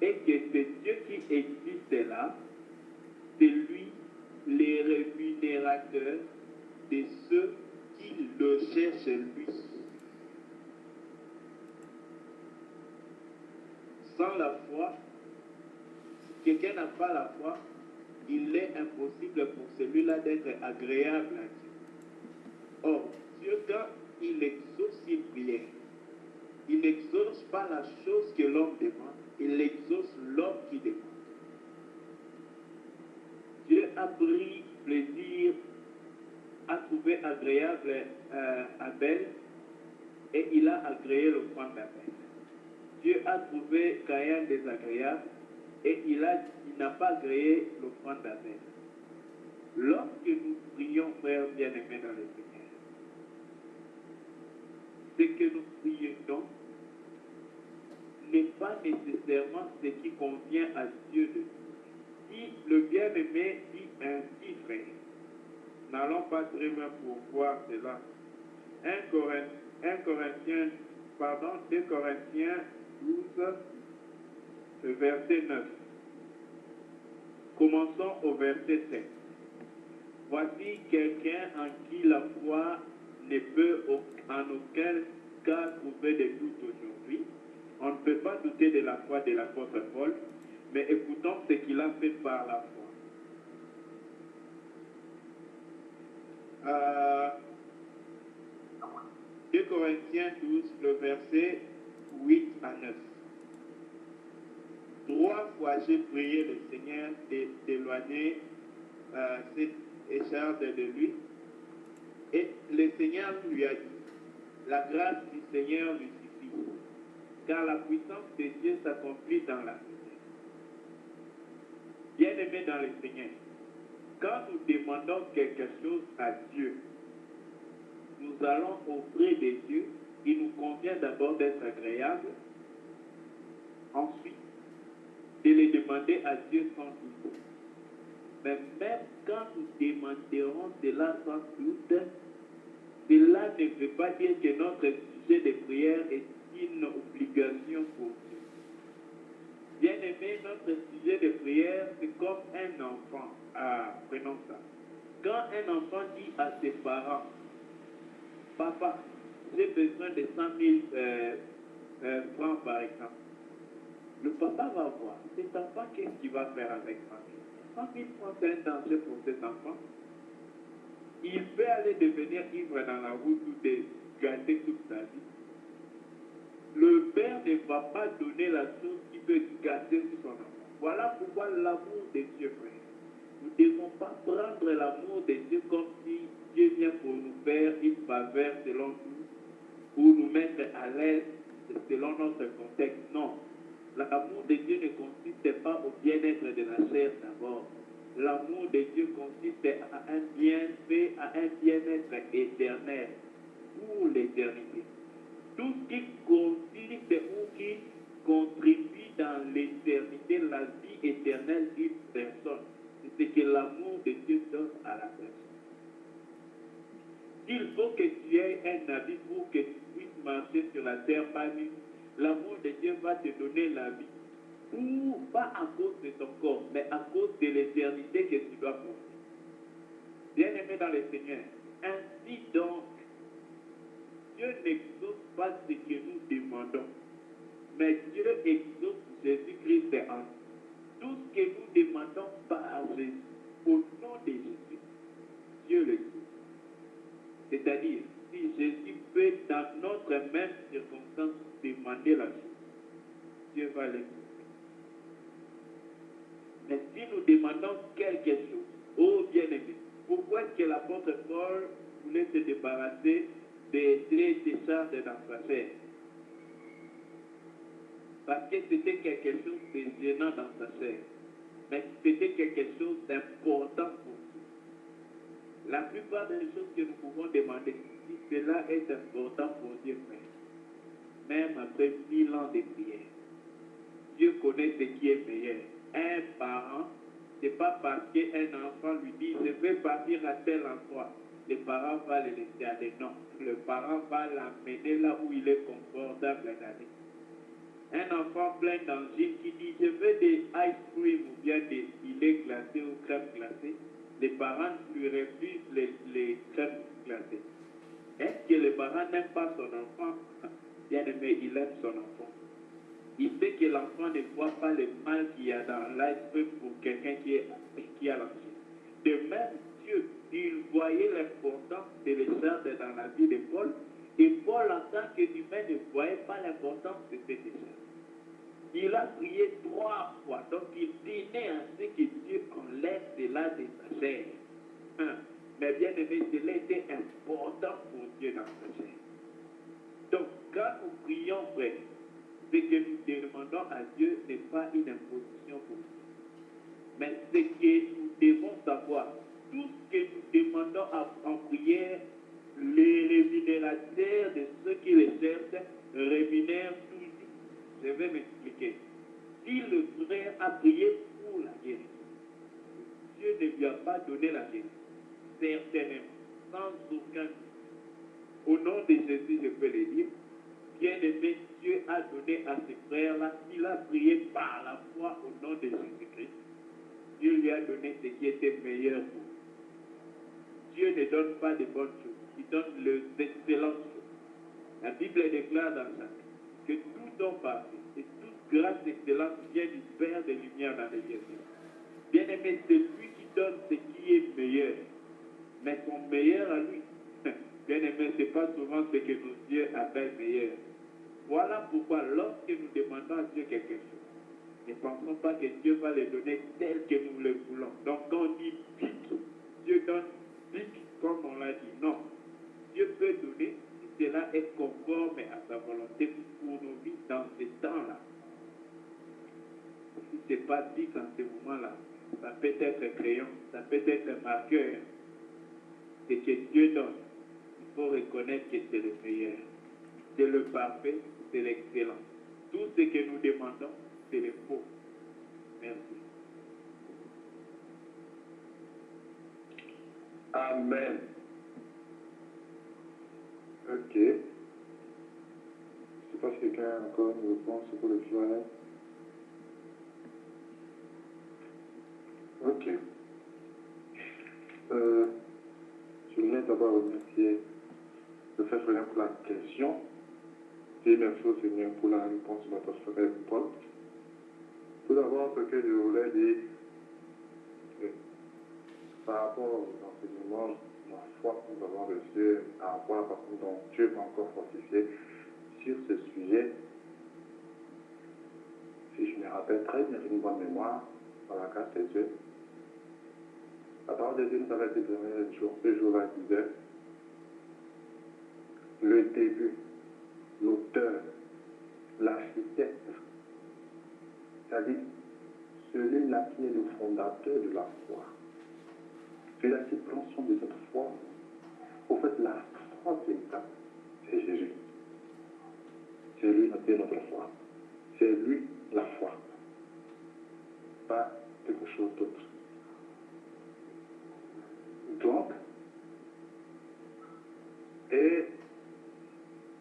et que ce Dieu qui existe là, c'est lui le rémunérateur de ceux qui le cherchent lui. Sans la foi, si quelqu'un n'a pas la foi, il est impossible pour celui-là d'être agréable à Dieu. Or, Dieu, quand il exauce, il plaît. Il n'exauce pas la chose que l'homme demande, il exauce l'homme qui demande. Dieu a pris plaisir à trouver agréable Abel et il a agréé le point d'Abel. Dieu a trouvé Caïn désagréable et il n'a pas agréé l'offrande d'Abel. Lorsque nous prions, frères bien-aimés dans le Seigneur, ce que nous prions n'est pas nécessairement ce qui convient à Dieu de nous. Si le bien-aimé dit ainsi, frère, n'allons pas très loin pour voir cela. 2 Corinthiens 12, verset 9. Commençons au verset 7. Voici quelqu'un en qui la foi ne peut en aucun cas trouver de doute aujourd'hui. On ne peut pas douter de la foi de l'apôtre Paul, mais écoutons ce qu'il a fait par la foi. 2 Corinthiens 12, le verset 8 à 9. 3 fois j'ai prié le Seigneur d'éloigner cette écharpe de lui. Et le Seigneur lui a dit, la grâce du Seigneur lui suffit, car la puissance de Dieu s'accomplit dans la vie. Bien-aimés dans le Seigneur, quand nous demandons quelque chose à Dieu, nous allons auprès de Dieu. Il nous convient d'abord d'être agréable, ensuite de le demander à Dieu sans doute. Mais même quand nous demanderons cela sans doute, cela ne veut pas dire que notre sujet de prière est une obligation pour Dieu. Bien aimé, notre sujet de prière, c'est comme un enfant. Prenons ça. Quand un enfant dit à ses parents, papa, j'ai besoin de 100 000 francs par exemple. Le papa va voir, cet enfant, qu'est-ce qu'il va faire avec 100 000 100 000 francs, c'est un danger pour cet enfant. Il peut aller devenir ivre dans la route ou de gâter toute sa vie. Le père ne va pas donner la chose qui peut gâter son enfant. Voilà pourquoi l'amour de Dieu, frère. Nous ne devons pas prendre l'amour de Dieu comme si Dieu vient pour nous faire une faveur selon nous, pour nous mettre à l'aise selon notre contexte. Non. L'amour de Dieu ne consiste pas au bien-être de la chair d'abord. L'amour de Dieu consiste à un bienfait, à un bien-être éternel pour l'éternité. Tout ce qui consiste ou qui contribue dans l'éternité, la vie éternelle d'une personne, c'est ce que l'amour de Dieu donne à la personne. Il faut que tu aies un habit pour que tu puisses marcher sur la terre pas nue. L'amour de Dieu va te donner la vie. Ou pas à cause de ton corps, mais à cause de l'éternité que tu dois porter. Bien-aimé dans le Seigneur, ainsi donc, Dieu n'exauce pas ce que nous demandons, mais Dieu exauce Jésus-Christ en nous. Tout ce que nous demandons par Jésus, au nom de Jésus, Dieu le dit. C'est-à-dire, si Jésus peut, dans notre même circonstance, demander la chose, Dieu va le faire. Mais si nous demandons quelque chose, oh bien-aimé, pourquoi est-ce que l'apôtre Paul voulait se débarrasser des décharges dans sa chair? Parce que c'était quelque chose de gênant dans sa chair. Mais c'était quelque chose d'important pour nous. La plupart des choses que nous pouvons demander, si cela est important pour Dieu, même après 1000 ans de prière, Dieu connaît ce qui est meilleur. Un parent, ce n'est pas parce qu'un enfant lui dit, je vais partir à tel endroit. Le parent va le laisser aller. Non, le parent va l'amener là où il est confortable d'aller. Un enfant plein d'angine qui dit, je veux des ice cream ou bien des filets glacés ou crèmes glacées. Les parents lui refusent les crèmes glacées. Est-ce que le parent n'aime pas son enfant? Bien aimé, il aime son enfant. Il sait que l'enfant ne voit pas le mal qu'il y a dans l'ice cream pour quelqu'un qui a l'angine. De même, Dieu, il voyait l'importance de l'écharpe dans la vie de Paul, et Paul, en tant qu'humain, ne voyait pas l'importance de cette écharpe. Il a prié 3 fois, donc il tenait à ce que Dieu enlève cela de sa chair. Mais bien aimé, cela était important pour Dieu dans sa chair. Donc, quand nous prions, frère, ce que nous demandons à Dieu n'est pas une imposition pour nous. Mais ce que nous devons savoir, tout ce que nous demandons en prière, les rémunérateurs de ceux qui les cherchent rémunèrent toujours. Je vais m'expliquer. Si le frère a prié pour la guérison, Dieu ne lui a pas donné la guérison, certainement, sans aucun doute. Au nom de Jésus, je peux le dire, bien-aimé, Dieu a donné à ce frère-là, il a prié par la foi au nom de Jésus-Christ. Dieu lui a donné ce qui était meilleur pour lui. Dieu ne donne pas de bonnes choses, il donne les excellentes choses. La Bible déclare dans ça que tout don parfait et toute grâce excellente vient du Père des Lumières dans les cieux. Bien-aimé, c'est lui qui donne ce qui est meilleur. Mais son meilleur à lui, bien-aimé, ce n'est pas souvent ce que nos dieux appellent meilleur. Voilà pourquoi lorsque nous demandons à Dieu quelque chose, ne pensons pas que Dieu va le donner tel que nous le voulons. Donc quand on dit pique, Dieu donne pique comme on l'a dit. Non. Dieu peut donner si cela est conforme à sa volonté pour nos vies dans ce temps-là. Si ce n'est pas pique en ce moment-là, ça peut être crayon, ça peut être marqueur. Ce que Dieu donne, il faut reconnaître que c'est le meilleur. C'est le parfait, c'est l'excellent. Tout ce que nous demandons, c'est le faux. Merci. Amen. Ok. Je ne sais pas si quelqu'un a encore une réponse pour le Q&A. Ok. Je voulais d'abord remercier le frère Frédéric pour la question. Et merci au Seigneur pour la réponse de notre frère Paul. Tout d'abord, ce que je voulais dire par rapport aux enseignements, la foi que nous avons reçue, par rapport à la façon dont Dieu m'a encore fortifié sur ce sujet. Si je me rappelle très bien, j'ai une bonne mémoire, par la grâce de Dieu. La parole de Dieu nous avait dit ce jour-là, disait le début, l'auteur, l'architecte, c'est-à-dire celui-là qui est le fondateur de la foi. C'est la compréhension de notre foi. Au fait, la foi, c'est Jésus. C'est lui notre foi. C'est lui la foi. Pas quelque chose d'autre. Donc,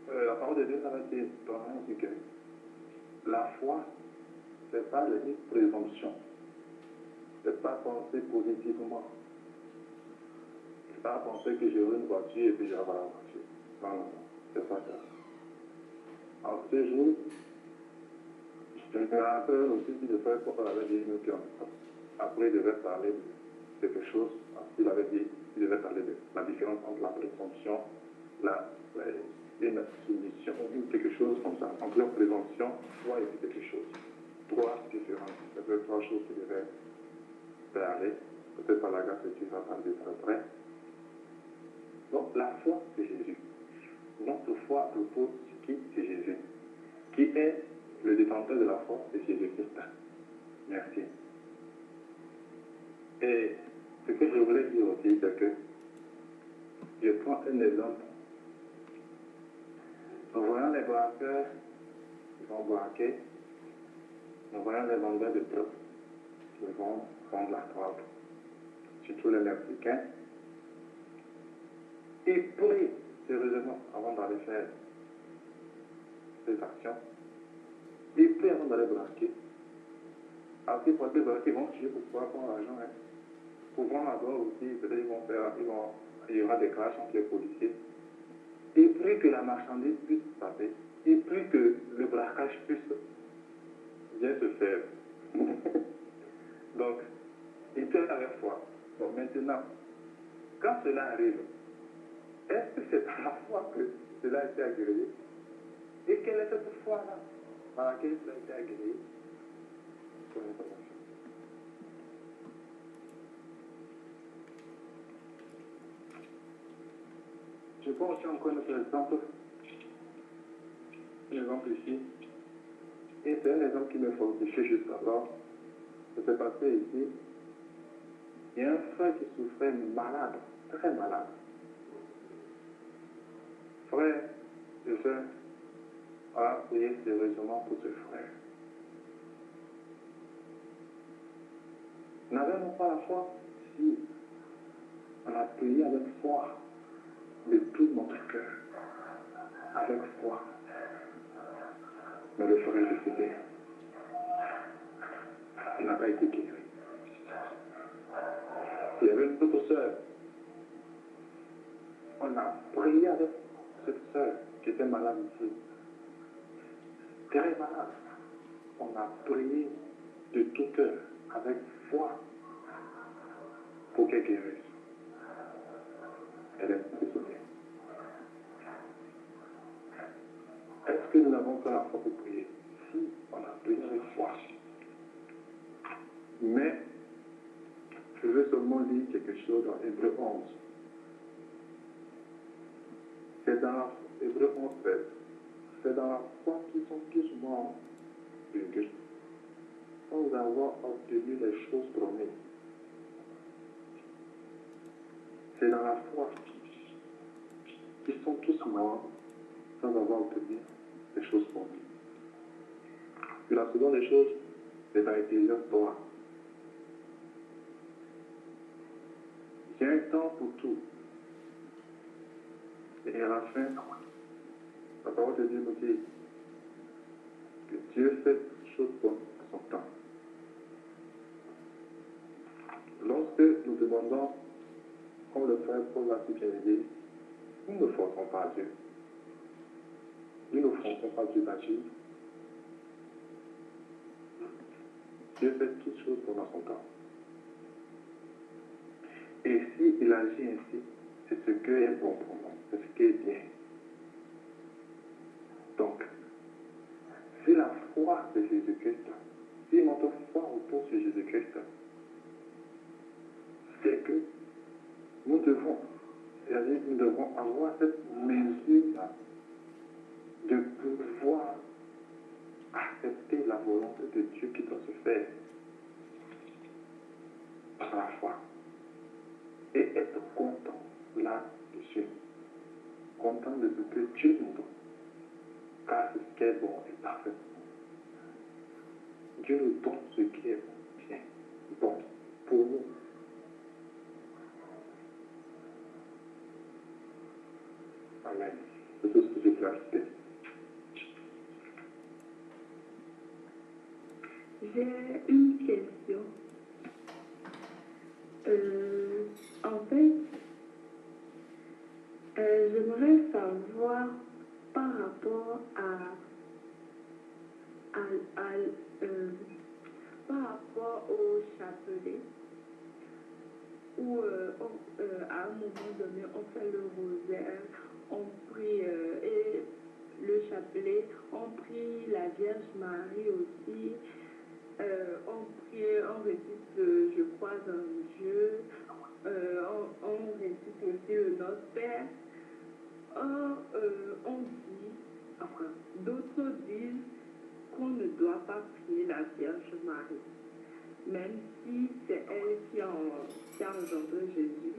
la parole de Dieu, ça va dire que la foi, ce n'est pas une présomption. Ce n'est pas penser positivement. Ce n'est pas penser que j'aurai une voiture et puis j'aurai la voiture. Non, non, non. C'est pas ça. En ce jour, je me rappelle aussi que le frère Paul avait dit une question. Après, il devait parler de quelque chose. Il avait dit qu'il devait parler de la différence entre la présomption, une soumission, quelque chose comme ça. Entre la présomption, foi et quelque chose. Trois différences. C'est trois choses qui devaient parler. Peut-être par la grâce que tu vas parler après. Donc, la foi, c'est Jésus. Notre foi repose sur qui? C'est Jésus. Qui est le détenteur de la foi? C'est Jésus-Christ. Merci. Et ce que je voulais dire aussi, c'est que je prends un exemple. Nous voyons les braqueurs qui vont braquer. Nous voyons les vendeurs de drogue qui vont vendre la drogue. Surtout les Mexicains. Ils prient sérieusement avant d'aller faire des actions. Ils prient avant d'aller braquer. Après, pour aller braquer, ils vont tuer pour pouvoir prendre l'argent. Hein. Pour prendre la drogue aussi, peut-être il y aura des clashs entre les policiers. Et plus que la marchandise puisse passer, et plus que le braquage puisse bien se faire. Donc, il tient avec foi. Bon, maintenant, quand cela arrive, est-ce que c'est par la foi que cela a été agréé? Et quelle est cette foi-là par laquelle cela a été agréé? Je prends aussi encore un autre exemple. Un exemple ici. Et c'est un exemple qui me fortifie jusqu'alors. Ça s'est passé ici. Il y a un frère qui souffrait malade, très malade. Frère et sœur, a prié sérieusement pour ce frère. N'avons-nous pas la foi? Si. On a prié avec foi, de tout notre cœur, avec foi. Mais le frère est décédé. Il n'a pas été guéri. Il y avait une autre sœur. On a prié avec cette sœur qui était malade ici. Très malade. On a prié de tout cœur, avec foi, pour qu'elle guérisse. Elle est décédée. Est-ce que nous n'avons pas la foi pour prier? Si, on a prié avec foi. Mais, je veux seulement lire quelque chose dans Hébreux 11. C'est dans Hébreux 11, 13. C'est dans la foi qu'ils sont tous morts, sans avoir obtenu les choses promises. C'est dans la foi qu'ils sont tous morts, sans avoir obtenu les choses promises. Puis la seconde des choses, c'est dans Éphésiens 3. Il y a un temps pour tout. Et à la fin, la parole de Dieu nous dit que Dieu fait toutes choses bonnes à son temps. Lorsque nous demandons, comme le frère Paul l'a si bien dit, nous ne forçons pas Dieu. Nous ne forçons pas Dieu d'agir. Dieu fait toutes choses bonnes à son temps. Et s'il agit ainsi, c'est ce qui est bon pour nous, c'est ce qui est bien. Donc, si la foi de Jésus-Christ, si notre foi repose sur Jésus-Christ, c'est que nous devons avoir cette mesure de pouvoir accepter la volonté de Dieu qui doit se faire par la foi. Et être content là-dessus. Content de ce que Dieu nous donne. Car c'est ce qui est bon et parfait. Dieu nous donne ce qui est bien, bon pour nous. Amen. C'est tout ce que je peux ajouter. J'ai une question. En fait, j'aimerais savoir par rapport par rapport au chapelet, où à un moment donné, on fait le rosaire, on prie, et le chapelet, on prie la Vierge Marie aussi, on récite, je crois en Dieu, on récite aussi le Notre Père. On dit, enfin, d'autres disent qu'on ne doit pas prier la Vierge Marie, même si c'est elle qui a engendré Jésus.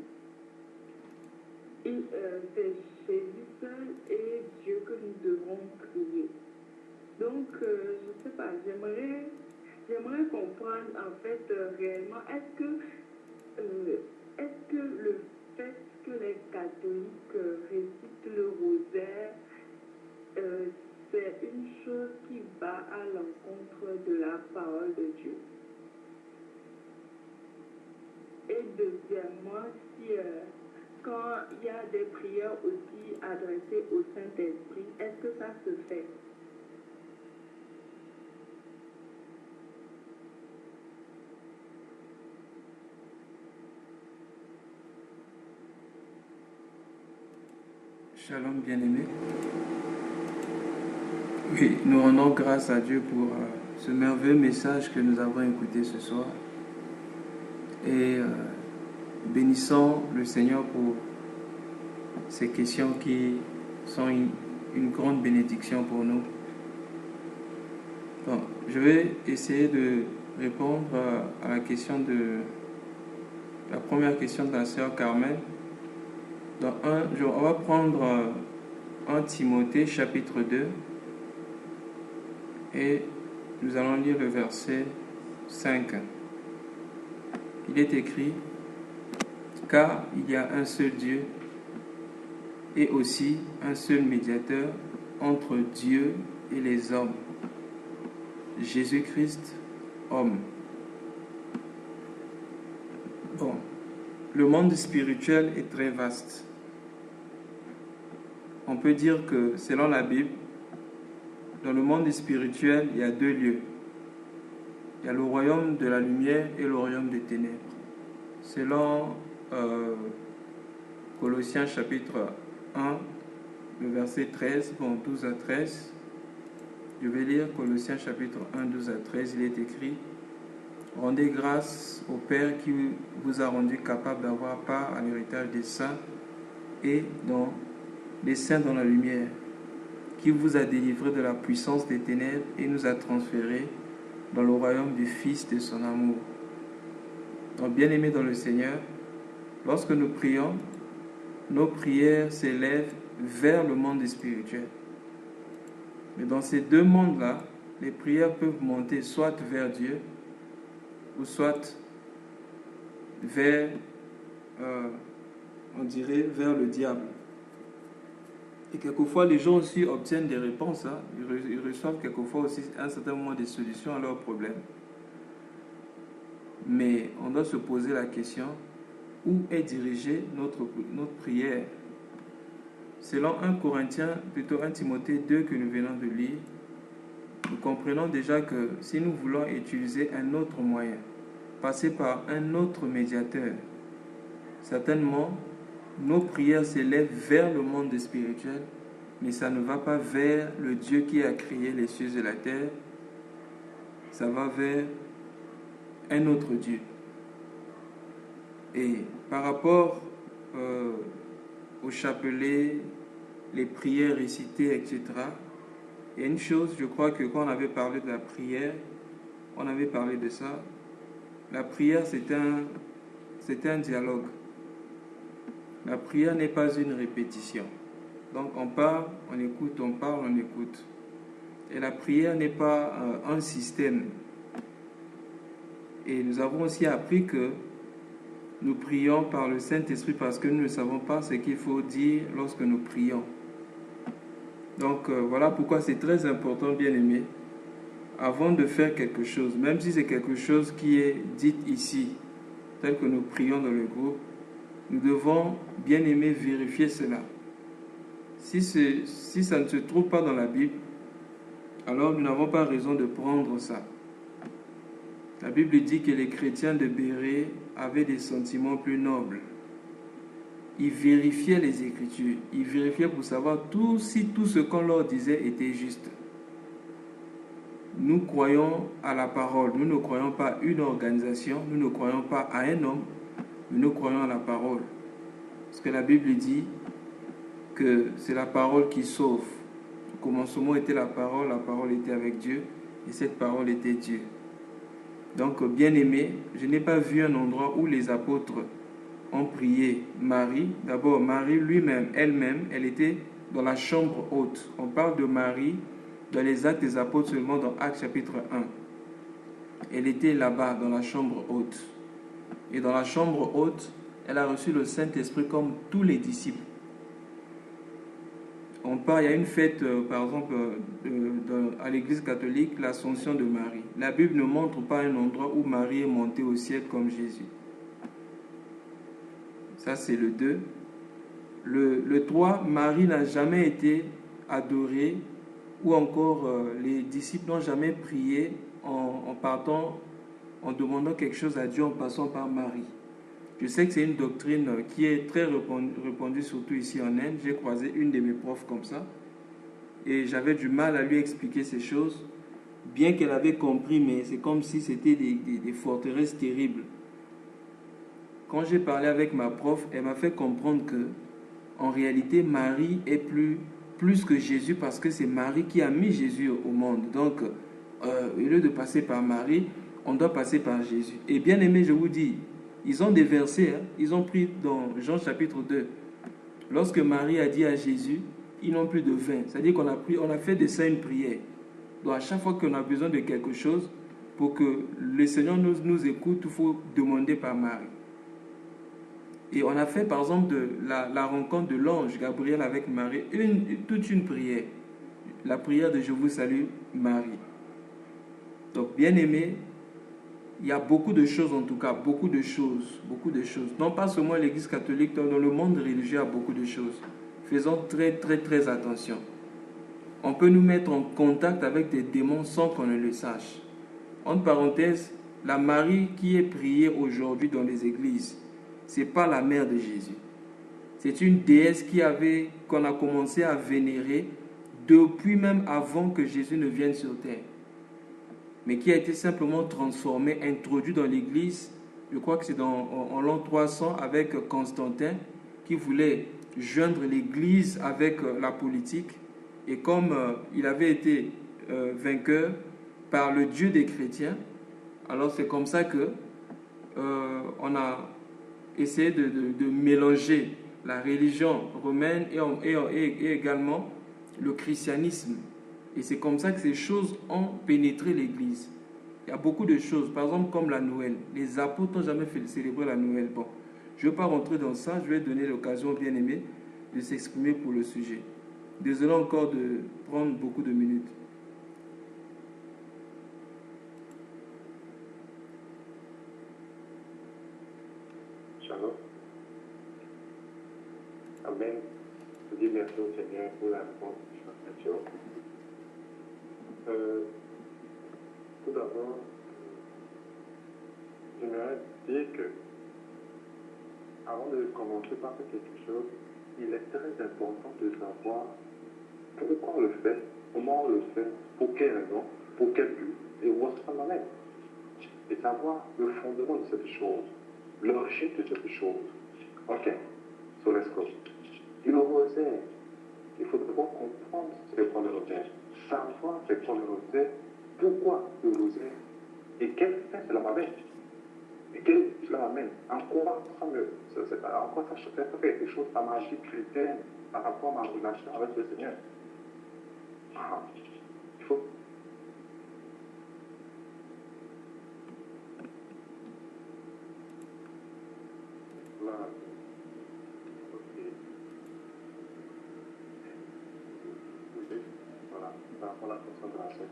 C'est Jésus seul et Dieu que nous devons prier. Donc, je ne sais pas, j'aimerais comprendre en fait réellement, est-ce que le fait que les catholiques récitent le rosaire, c'est une chose qui va à l'encontre de la parole de Dieu? Et deuxièmement, si quand il y a des prières aussi adressées au Saint-Esprit, est-ce que ça se fait? Shalom bien-aimé. Oui, nous rendons grâce à Dieu pour ce merveilleux message que nous avons écouté ce soir. Et bénissons le Seigneur pour ces questions qui sont une grande bénédiction pour nous. Bon, je vais essayer de répondre à la question la première question de la sœur Carmen. On va prendre 1 Timothée chapitre 2 et nous allons lire le verset 5. Il est écrit: car il y a un seul Dieu et aussi un seul médiateur entre Dieu et les hommes, Jésus-Christ, homme. Bon, le monde spirituel est très vaste. On peut dire que, selon la Bible, dans le monde spirituel, il y a 2 lieux. Il y a le royaume de la lumière et le royaume des ténèbres. Selon Colossiens chapitre 1, le verset 13, 12 à 13, je vais lire Colossiens chapitre 1, 12 à 13, il est écrit: rendez grâce au Père qui vous a rendu capable d'avoir part à l'héritage des saints et des saints dans la lumière, qui vous a délivré de la puissance des ténèbres et nous a transférés dans le royaume du Fils de son amour. Donc, bien-aimés dans le Seigneur, lorsque nous prions, nos prières s'élèvent vers le monde spirituel. Mais dans ces 2 mondes-là, les prières peuvent monter soit vers Dieu, ou soit vers, on dirait, vers le diable. Et quelquefois, les gens aussi obtiennent des réponses. Ils reçoivent quelquefois aussi à un certain moment des solutions à leurs problèmes. Mais on doit se poser la question: où est dirigée notre prière? Selon 1 Timothée 2 que nous venons de lire, nous comprenons déjà que si nous voulons utiliser un autre moyen, passer par un autre médiateur, certainement nos prières s'élèvent vers le monde spirituel, mais ça ne va pas vers le Dieu qui a créé les cieux et la terre, ça va vers un autre Dieu. Et par rapport au chapelet, les prières récitées, etc., il y a une chose, je crois que quand on avait parlé de la prière, on avait parlé de ça. La prière, c'est un dialogue. La prière n'est pas une répétition. Donc on parle, on écoute, on parle, on écoute. Et la prière n'est pas un système. Et nous avons aussi appris que nous prions par le Saint-Esprit parce que nous ne savons pas ce qu'il faut dire lorsque nous prions. Donc voilà pourquoi c'est très important, bien-aimés, avant de faire quelque chose, même si c'est quelque chose qui est dit ici, tel que nous prions dans le groupe, nous devons, bien-aimés, vérifier cela. Si ça ne se trouve pas dans la Bible, alors nous n'avons pas raison de prendre ça. La Bible dit que les chrétiens de Bérée avaient des sentiments plus nobles. Ils vérifiaient les Écritures. Ils vérifiaient pour savoir si tout ce qu'on leur disait était juste. Nous croyons à la parole. Nous ne croyons pas à une organisation. Nous ne croyons pas à un homme. Mais nous croyons à la parole. Parce que la Bible dit que c'est la parole qui sauve. Au commencement était la parole était avec Dieu, et cette parole était Dieu. Donc, bien-aimés, je n'ai pas vu un endroit où les apôtres ont prié Marie. D'abord, Marie elle-même, elle était dans la chambre haute. On parle de Marie dans les Actes des Apôtres seulement dans Actes chapitre 1. Elle était là-bas, dans la chambre haute. Et dans la chambre haute, elle a reçu le Saint-Esprit comme tous les disciples. Il y a une fête, par exemple, à l'église catholique, l'Ascension de Marie. La Bible ne montre pas un endroit où Marie est montée au ciel comme Jésus. Ça, c'est le 2. Le 3, Marie n'a jamais été adorée, ou encore les disciples n'ont jamais prié en partant, en demandant quelque chose à Dieu en passant par Marie. Je sais que c'est une doctrine qui est très répandue, surtout ici en Inde. J'ai croisé une de mes profs comme ça. Et j'avais du mal à lui expliquer ces choses. Bien qu'elle avait compris, mais c'est comme si c'était des forteresses terribles. Quand j'ai parlé avec ma prof, elle m'a fait comprendre que, en réalité, Marie est plus que Jésus parce que c'est Marie qui a mis Jésus au monde. Donc, au lieu de passer par Marie, on doit passer par Jésus. Et bien aimé, je vous dis, ils ont des versets, hein, ils ont pris dans Jean chapitre 2. Lorsque Marie a dit à Jésus, ils n'ont plus de vin. C'est-à-dire qu'on a fait de ça une prière. Donc à chaque fois qu'on a besoin de quelque chose, pour que le Seigneur nous écoute, il faut demander par Marie. Et on a fait par exemple la rencontre de l'ange Gabriel avec Marie, toute une prière. La prière de Je vous salue Marie. Donc bien aimé, il y a beaucoup de choses en tout cas, beaucoup de choses. Non pas seulement l'Église catholique, dans le monde religieux, il y a beaucoup de choses. Faisons très très très attention. On peut nous mettre en contact avec des démons sans qu'on ne le sache. Entre parenthèses, la Marie qui est priée aujourd'hui dans les églises, ce n'est pas la mère de Jésus. C'est une déesse qu'on a commencé à vénérer depuis même avant que Jésus ne vienne sur terre, mais qui a été simplement transformée, introduite dans l'église. Je crois que c'est en l'an 300 avec Constantin, qui voulait joindre l'église avec la politique. Et comme il avait été vainqueur par le Dieu des chrétiens, alors c'est comme ça que on a essayé de mélanger la religion romaine et également le christianisme. Et c'est comme ça que ces choses ont pénétré l'église. Il y a beaucoup de choses, par exemple comme la Noël. Les apôtres n'ont jamais célébré la Noël. Bon, je ne vais pas rentrer dans ça, je vais donner l'occasion aux bien-aimés de s'exprimer pour le sujet. Désolé encore de prendre beaucoup de minutes. Shalom. Amen. Je dis merci au Seigneur pour la réponse de chaque question. Tout d'abord, j'aimerais dire que, avant de commencer par faire quelque chose, il est très important de savoir pourquoi on le fait, comment on le fait, pour quelle raison, pour quel but, et où est-ce qu'on en est. Et savoir le fondement de cette chose, l'origine de cette chose. Ok, so let's go. Le rosaire, il faut d'abord comprendre c'est quoi le rosaire, savoir c'est quoi le rosaire, pourquoi le rosaire, et quel fait cela m'amène. Et quel cela m'amène. En quoi ça fait quelque chose à ma vie chrétienne par rapport à ma relation avec le Seigneur. Il faut. Là. Ok. Voilà, par rapport à la concentration.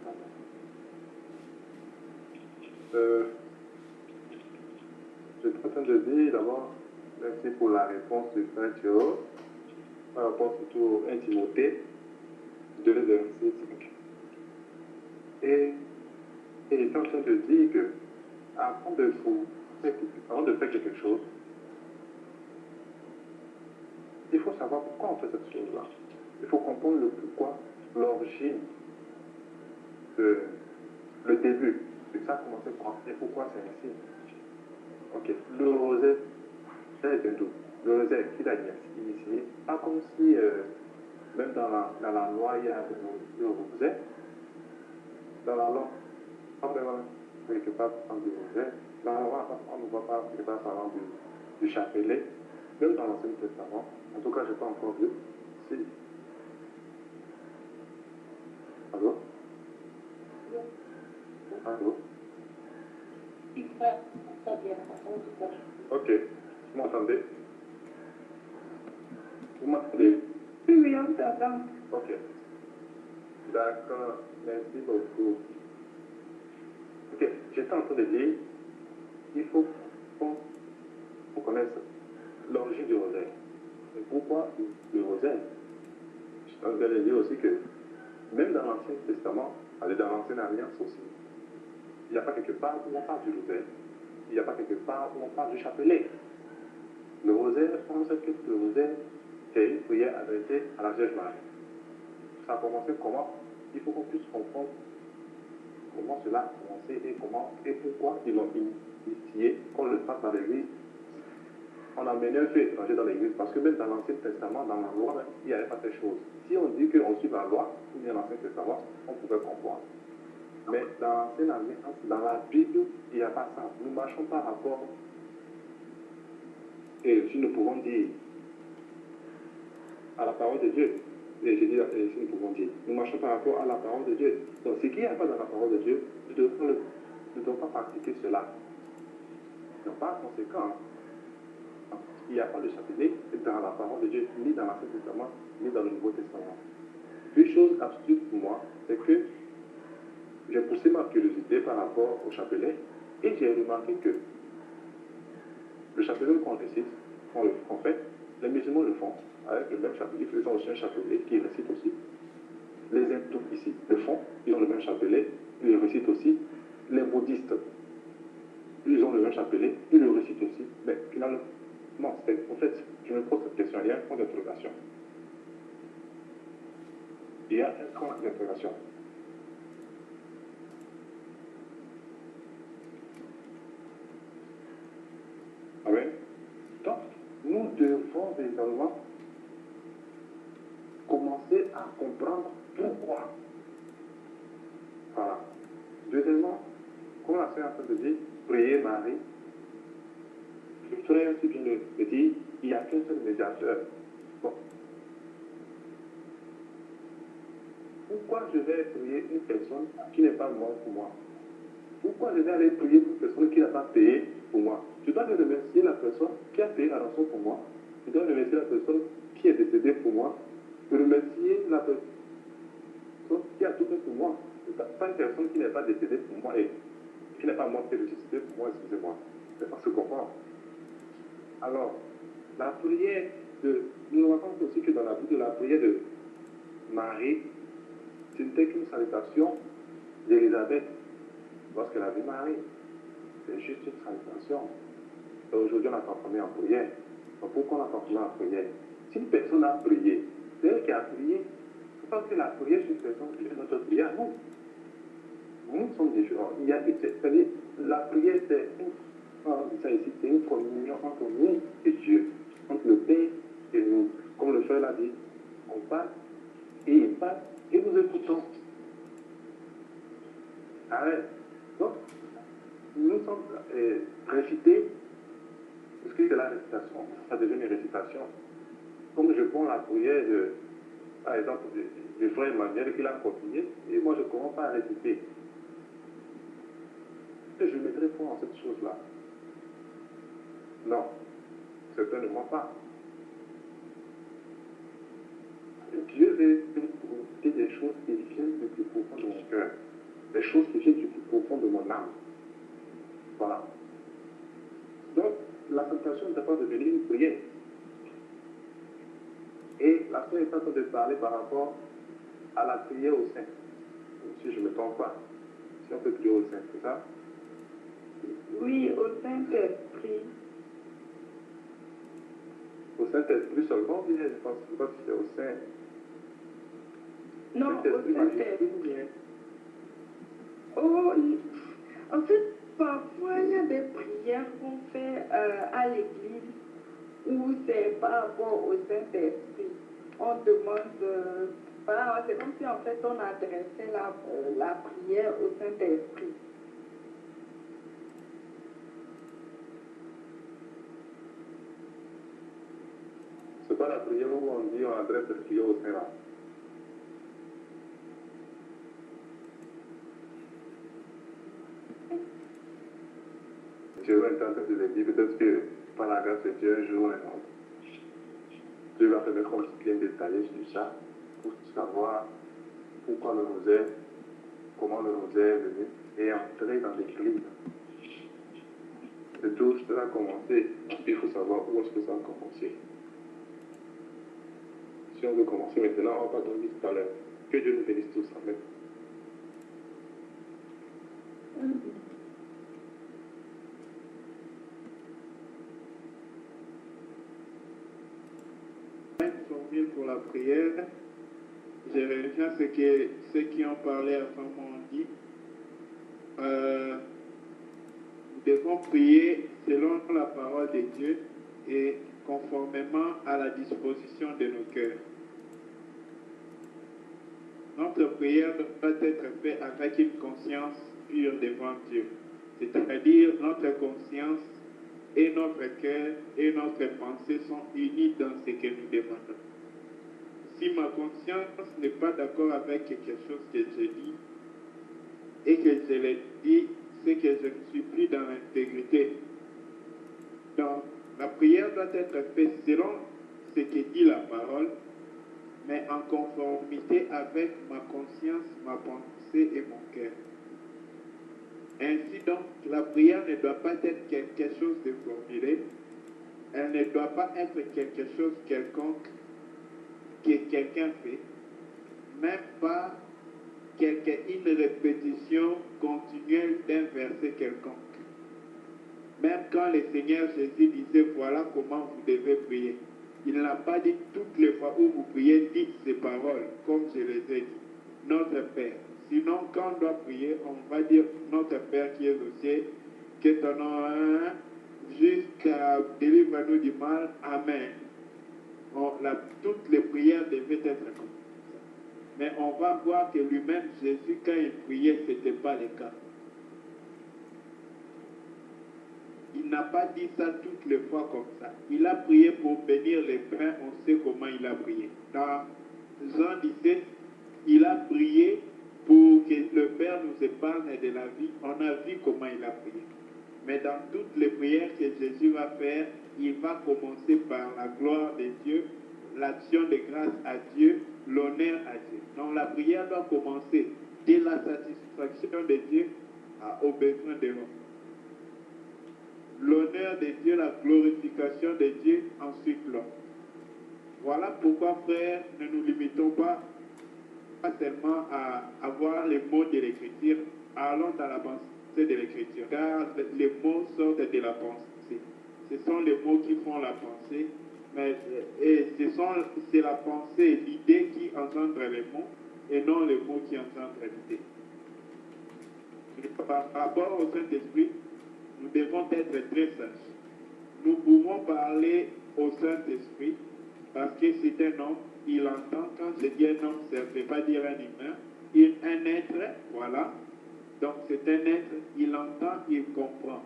Je suis en train de dire d'abord, merci pour la réponse du frère Théo, par rapport surtout à 1 Timothée 2, verset 5. Et j'étais en train de dire que avant de faire quelque chose, il faut savoir pourquoi on fait cette chose-là. Il faut comprendre le pourquoi, l'origine, le début. C'est ça commencer par et pourquoi c'est ainsi. Ok, le rosaire, c'est un tout. Le rosaire, qui l'a initié, pas comme si, même dans la loi, il y a le rosaire. Dans la loi, pas vraiment quelque part parlant du rosaire. Dans la loi, on ne voit pas quelque part parlant du chapelet. Même dans l'Ancien Testament, en tout cas, je n'ai pas encore vu. Si. Allô? Allô? Ok, vous m'entendez? Vous m'entendez? Oui, on t'entend. Ok. D'accord, merci beaucoup. Ok, j'étais en train de dire, il faut qu'on connaisse l'origine du rosaire. Et pourquoi le rosaire? Je suis en train de dire aussi que, même dans l'Ancien Testament, dans l'Ancienne Alliance aussi, il n'y a pas quelque part où on parle du rosaire. Il n'y a pas quelque part où on parle du chapelet. Le rosaire, on sait que le rosaire, c'est une prière adressée à la Vierge Marie. Ça a commencé comment? Il faut qu'on puisse comprendre comment cela a commencé et pourquoi ils l'ont initié, qu'on le fasse dans l'église. On a mené un feu étranger dans l'église parce que même dans l'Ancien Testament, dans la loi, il n'y avait pas ces choses. Si on dit qu'on suit la loi, ou bien l'Ancien Testament, on pouvait comprendre. Mais dans l'ancienne alliance, dans la Bible, il n'y a pas ça. Nous marchons par rapport. Et si nous pouvons dire à la parole de Dieu, et je dis, si nous pouvons dire, nous marchons par rapport à la parole de Dieu. Donc, ce qu'il n'y a pas dans la parole de Dieu, nous ne devons pas pratiquer cela. Donc, par conséquent, il n'y a pas de chapelet dans la parole de Dieu, ni dans l'Ancien Testament, ni dans le Nouveau Testament. Une chose absurde pour moi, c'est que j'ai poussé ma curiosité par rapport au chapelet et j'ai remarqué que le chapelet qu'on récite, qu'on fait, les musulmans le font avec le même chapelet. Ils ont aussi un chapelet qui récite aussi. Les hindous ici le font, ils ont le même chapelet, ils le récitent aussi. Les bouddhistes, ils ont le même chapelet, ils le récitent aussi. Mais finalement, en fait, je me pose cette question, il y a un point d'interrogation. Il y a un point d'interrogation. Amen. Donc, nous devons véritablement commencer à comprendre pourquoi. Voilà. Deuxièmement, comme la sœur est en train de dire, prier Marie. Le frère aussi vient de dire, il n'y a qu'un seul médiateur. Bon. Pourquoi je vais prier une personne qui n'est pas morte pour moi? Pourquoi je vais aller prier pour une personne qui n'a pas payé pour moi? Je dois remercier la personne qui a payé la rançon pour moi. Je dois remercier la personne qui est décédée pour moi. Je remercier la personne qui a tout fait pour moi. Pas une personne qui n'est pas décédée pour moi et qui n'est pas morte et ressuscitée pour moi, excusez-moi. C'est pas ce qu'on comprend. Alors, la prière nous racontons aussi que dans la Bible, la prière de Marie, c'était qu'une salutation d'Élisabeth lorsqu'elle a vu Marie. C'est juste une salutation. Et aujourd'hui, on l'a transformé en prière. Donc, pourquoi on l'a transformé en prière? Si une personne a prié, c'est elle qui a prié. C'est parce que la prière, c'est une personne qui fait notre prière. Nous sommes différents. C'est-à-dire, la prière, c'est une communion entre nous et Dieu, entre le Père et nous. Comme le frère l'a dit, on parle et il parle et nous écoutons. Arrête. Donc, nous sommes récités, parce que c'est la récitation, ça devient une récitation. Comme je prends la prière par exemple, du frère Emmanuel qui l'a copié, et moi je ne commence pas à réciter. Et je mettrai foi en cette chose-là. Non, certainement pas. Dieu veut écouter des choses qui viennent du plus profond de mon cœur, des choses qui viennent du plus profond de mon âme. Voilà. Donc, la salutation ne doit pas devenir une prière. Et la sœur est en train de parler par rapport à la prière au sein. Si je ne me trompe pas, si on peut prier au sein, c'est ça? Oui, au Saint-Esprit. Au Saint-Esprit seulement, je pense pas que c'est au sein. Non, au Saint-Esprit. Oh, en fait, parfois, il y a des prières qu'on fait à l'église où c'est par rapport au Saint-Esprit. On demande, voilà, c'est comme si en fait on adressait la prière au Saint-Esprit. C'est pas la prière où on dit on adresse la prière au Saint-Là. Dieu va être en train de le dire, peut-être que par la grâce de Dieu, un jour, Dieu va faire comme bien détaillé sur ça, pour savoir pourquoi le rosaire, comment le rosaire est venu, et entrer dans l'église. De tout cela a commencé, il faut savoir où est-ce que ça a commencé. Si on veut commencer maintenant, on va pas dormir tout à l'heure. Que Dieu nous bénisse tous. Amen. Formule pour la prière. Je reviens à ce que ceux qui ont parlé avant moi ont dit. Nous devons prier selon la parole de Dieu et conformément à la disposition de nos cœurs. Notre prière doit être faite avec une conscience pure devant Dieu. C'est-à-dire notre conscience et notre cœur et notre pensée sont unis dans ce que nous demandons. Si ma conscience n'est pas d'accord avec quelque chose que je dis et que je le dis, c'est que je ne suis plus dans l'intégrité. Donc, la prière doit être faite selon ce que dit la parole, mais en conformité avec ma conscience, ma pensée et mon cœur. Ainsi donc, la prière ne doit pas être quelque chose de formulé, elle ne doit pas être quelque chose quelconque que quelqu'un fait, même pas une répétition continuelle d'un verset quelconque. Même quand le Seigneur Jésus disait voilà comment vous devez prier, il n'a pas dit toutes les fois où vous priez, dites ces paroles, comme je les ai dit. Notre Père. Sinon, quand on doit prier, on va dire notre Père qui est au ciel, que ton nom jusqu'à délivre-nous du mal. Amen. Toutes les prières devaient être comme ça. Mais on va voir que lui-même, Jésus, quand il priait, ce n'était pas le cas. Il n'a pas dit ça toutes les fois comme ça. Il a prié pour bénir les pains, on sait comment il a prié. Dans Jean 17, il a prié pour que le Père nous épargne de la vie. On a vu comment il a prié. Mais dans toutes les prières que Jésus va faire, il va commencer par la gloire de Dieu, l'action de grâce à Dieu, l'honneur à Dieu. Donc la prière doit commencer dès la satisfaction de Dieu aux besoins de l'homme. L'honneur de Dieu, la glorification de Dieu, ensuite l'homme. Voilà pourquoi, frères, ne nous limitons pas seulement à avoir les mots de l'Écriture, allons dans la pensée de l'Écriture, car les mots sortent de la pensée. Ce sont les mots qui font la pensée, mais c'est la pensée, l'idée qui engendre les mots, et non les mots qui engendrent l'idée. Par rapport au Saint-Esprit, nous devons être très sages. Nous pouvons parler au Saint-Esprit parce que c'est un homme, il entend. Quand je dis un homme, ça ne veut pas dire un humain, un être, voilà. Donc c'est un être, il entend, il comprend.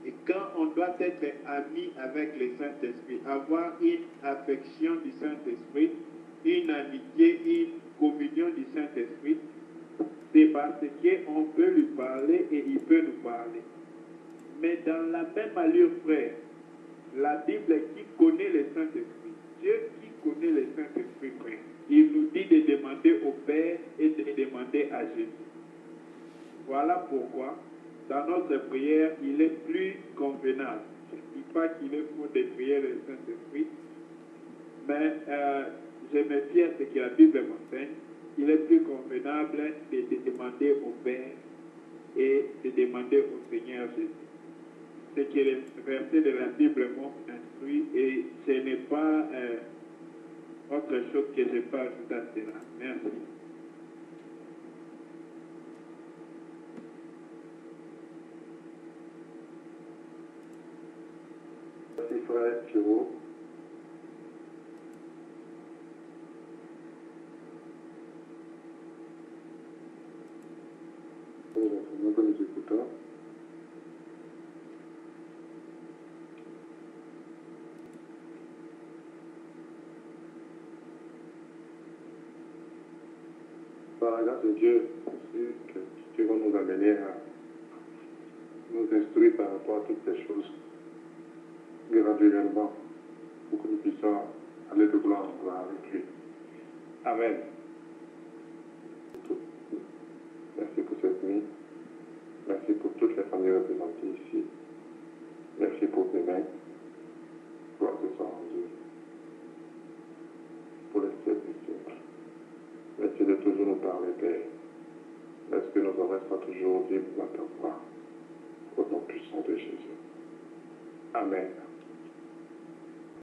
Et quand on doit être ami avec le Saint-Esprit, avoir une affection du Saint-Esprit, une amitié, une communion du Saint-Esprit, c'est parce qu'on peut lui parler et il peut nous parler. Mais dans la même allure, frère, la Bible qui connaît le Saint-Esprit, Dieu qui connaît le Saint-Esprit, frère, il nous dit de demander au Père et de demander à Jésus. Voilà pourquoi, dans notre prière, il est plus convenable. Je ne dis pas qu'il est faux de prier le Saint-Esprit, mais je me fie à ce que la Bible m'enseigne. Il est plus convenable de demander au Père et de demander au Seigneur Jésus. Ce que les versets de la Bible m'ont instruit, et ce n'est pas autre chose que je peux ajouter à cela. Merci. Merci frère Pierrot. Nous nous écoutons. Par la grâce de Dieu, que Dieu va nous amener à nous instruire par rapport à toutes ces choses graduellement pour que nous puissions aller de gloire en gloire avec lui. Amen. Merci pour cette nuit. Merci pour toutes les familles représentées ici. Merci pour tes mains. Gloire te soit rendue. Pour les services. Merci de toujours nous parler, Père. Laisse que nos oreilles soient toujours libres à ta voix. Au nom puissant de Jésus. Amen.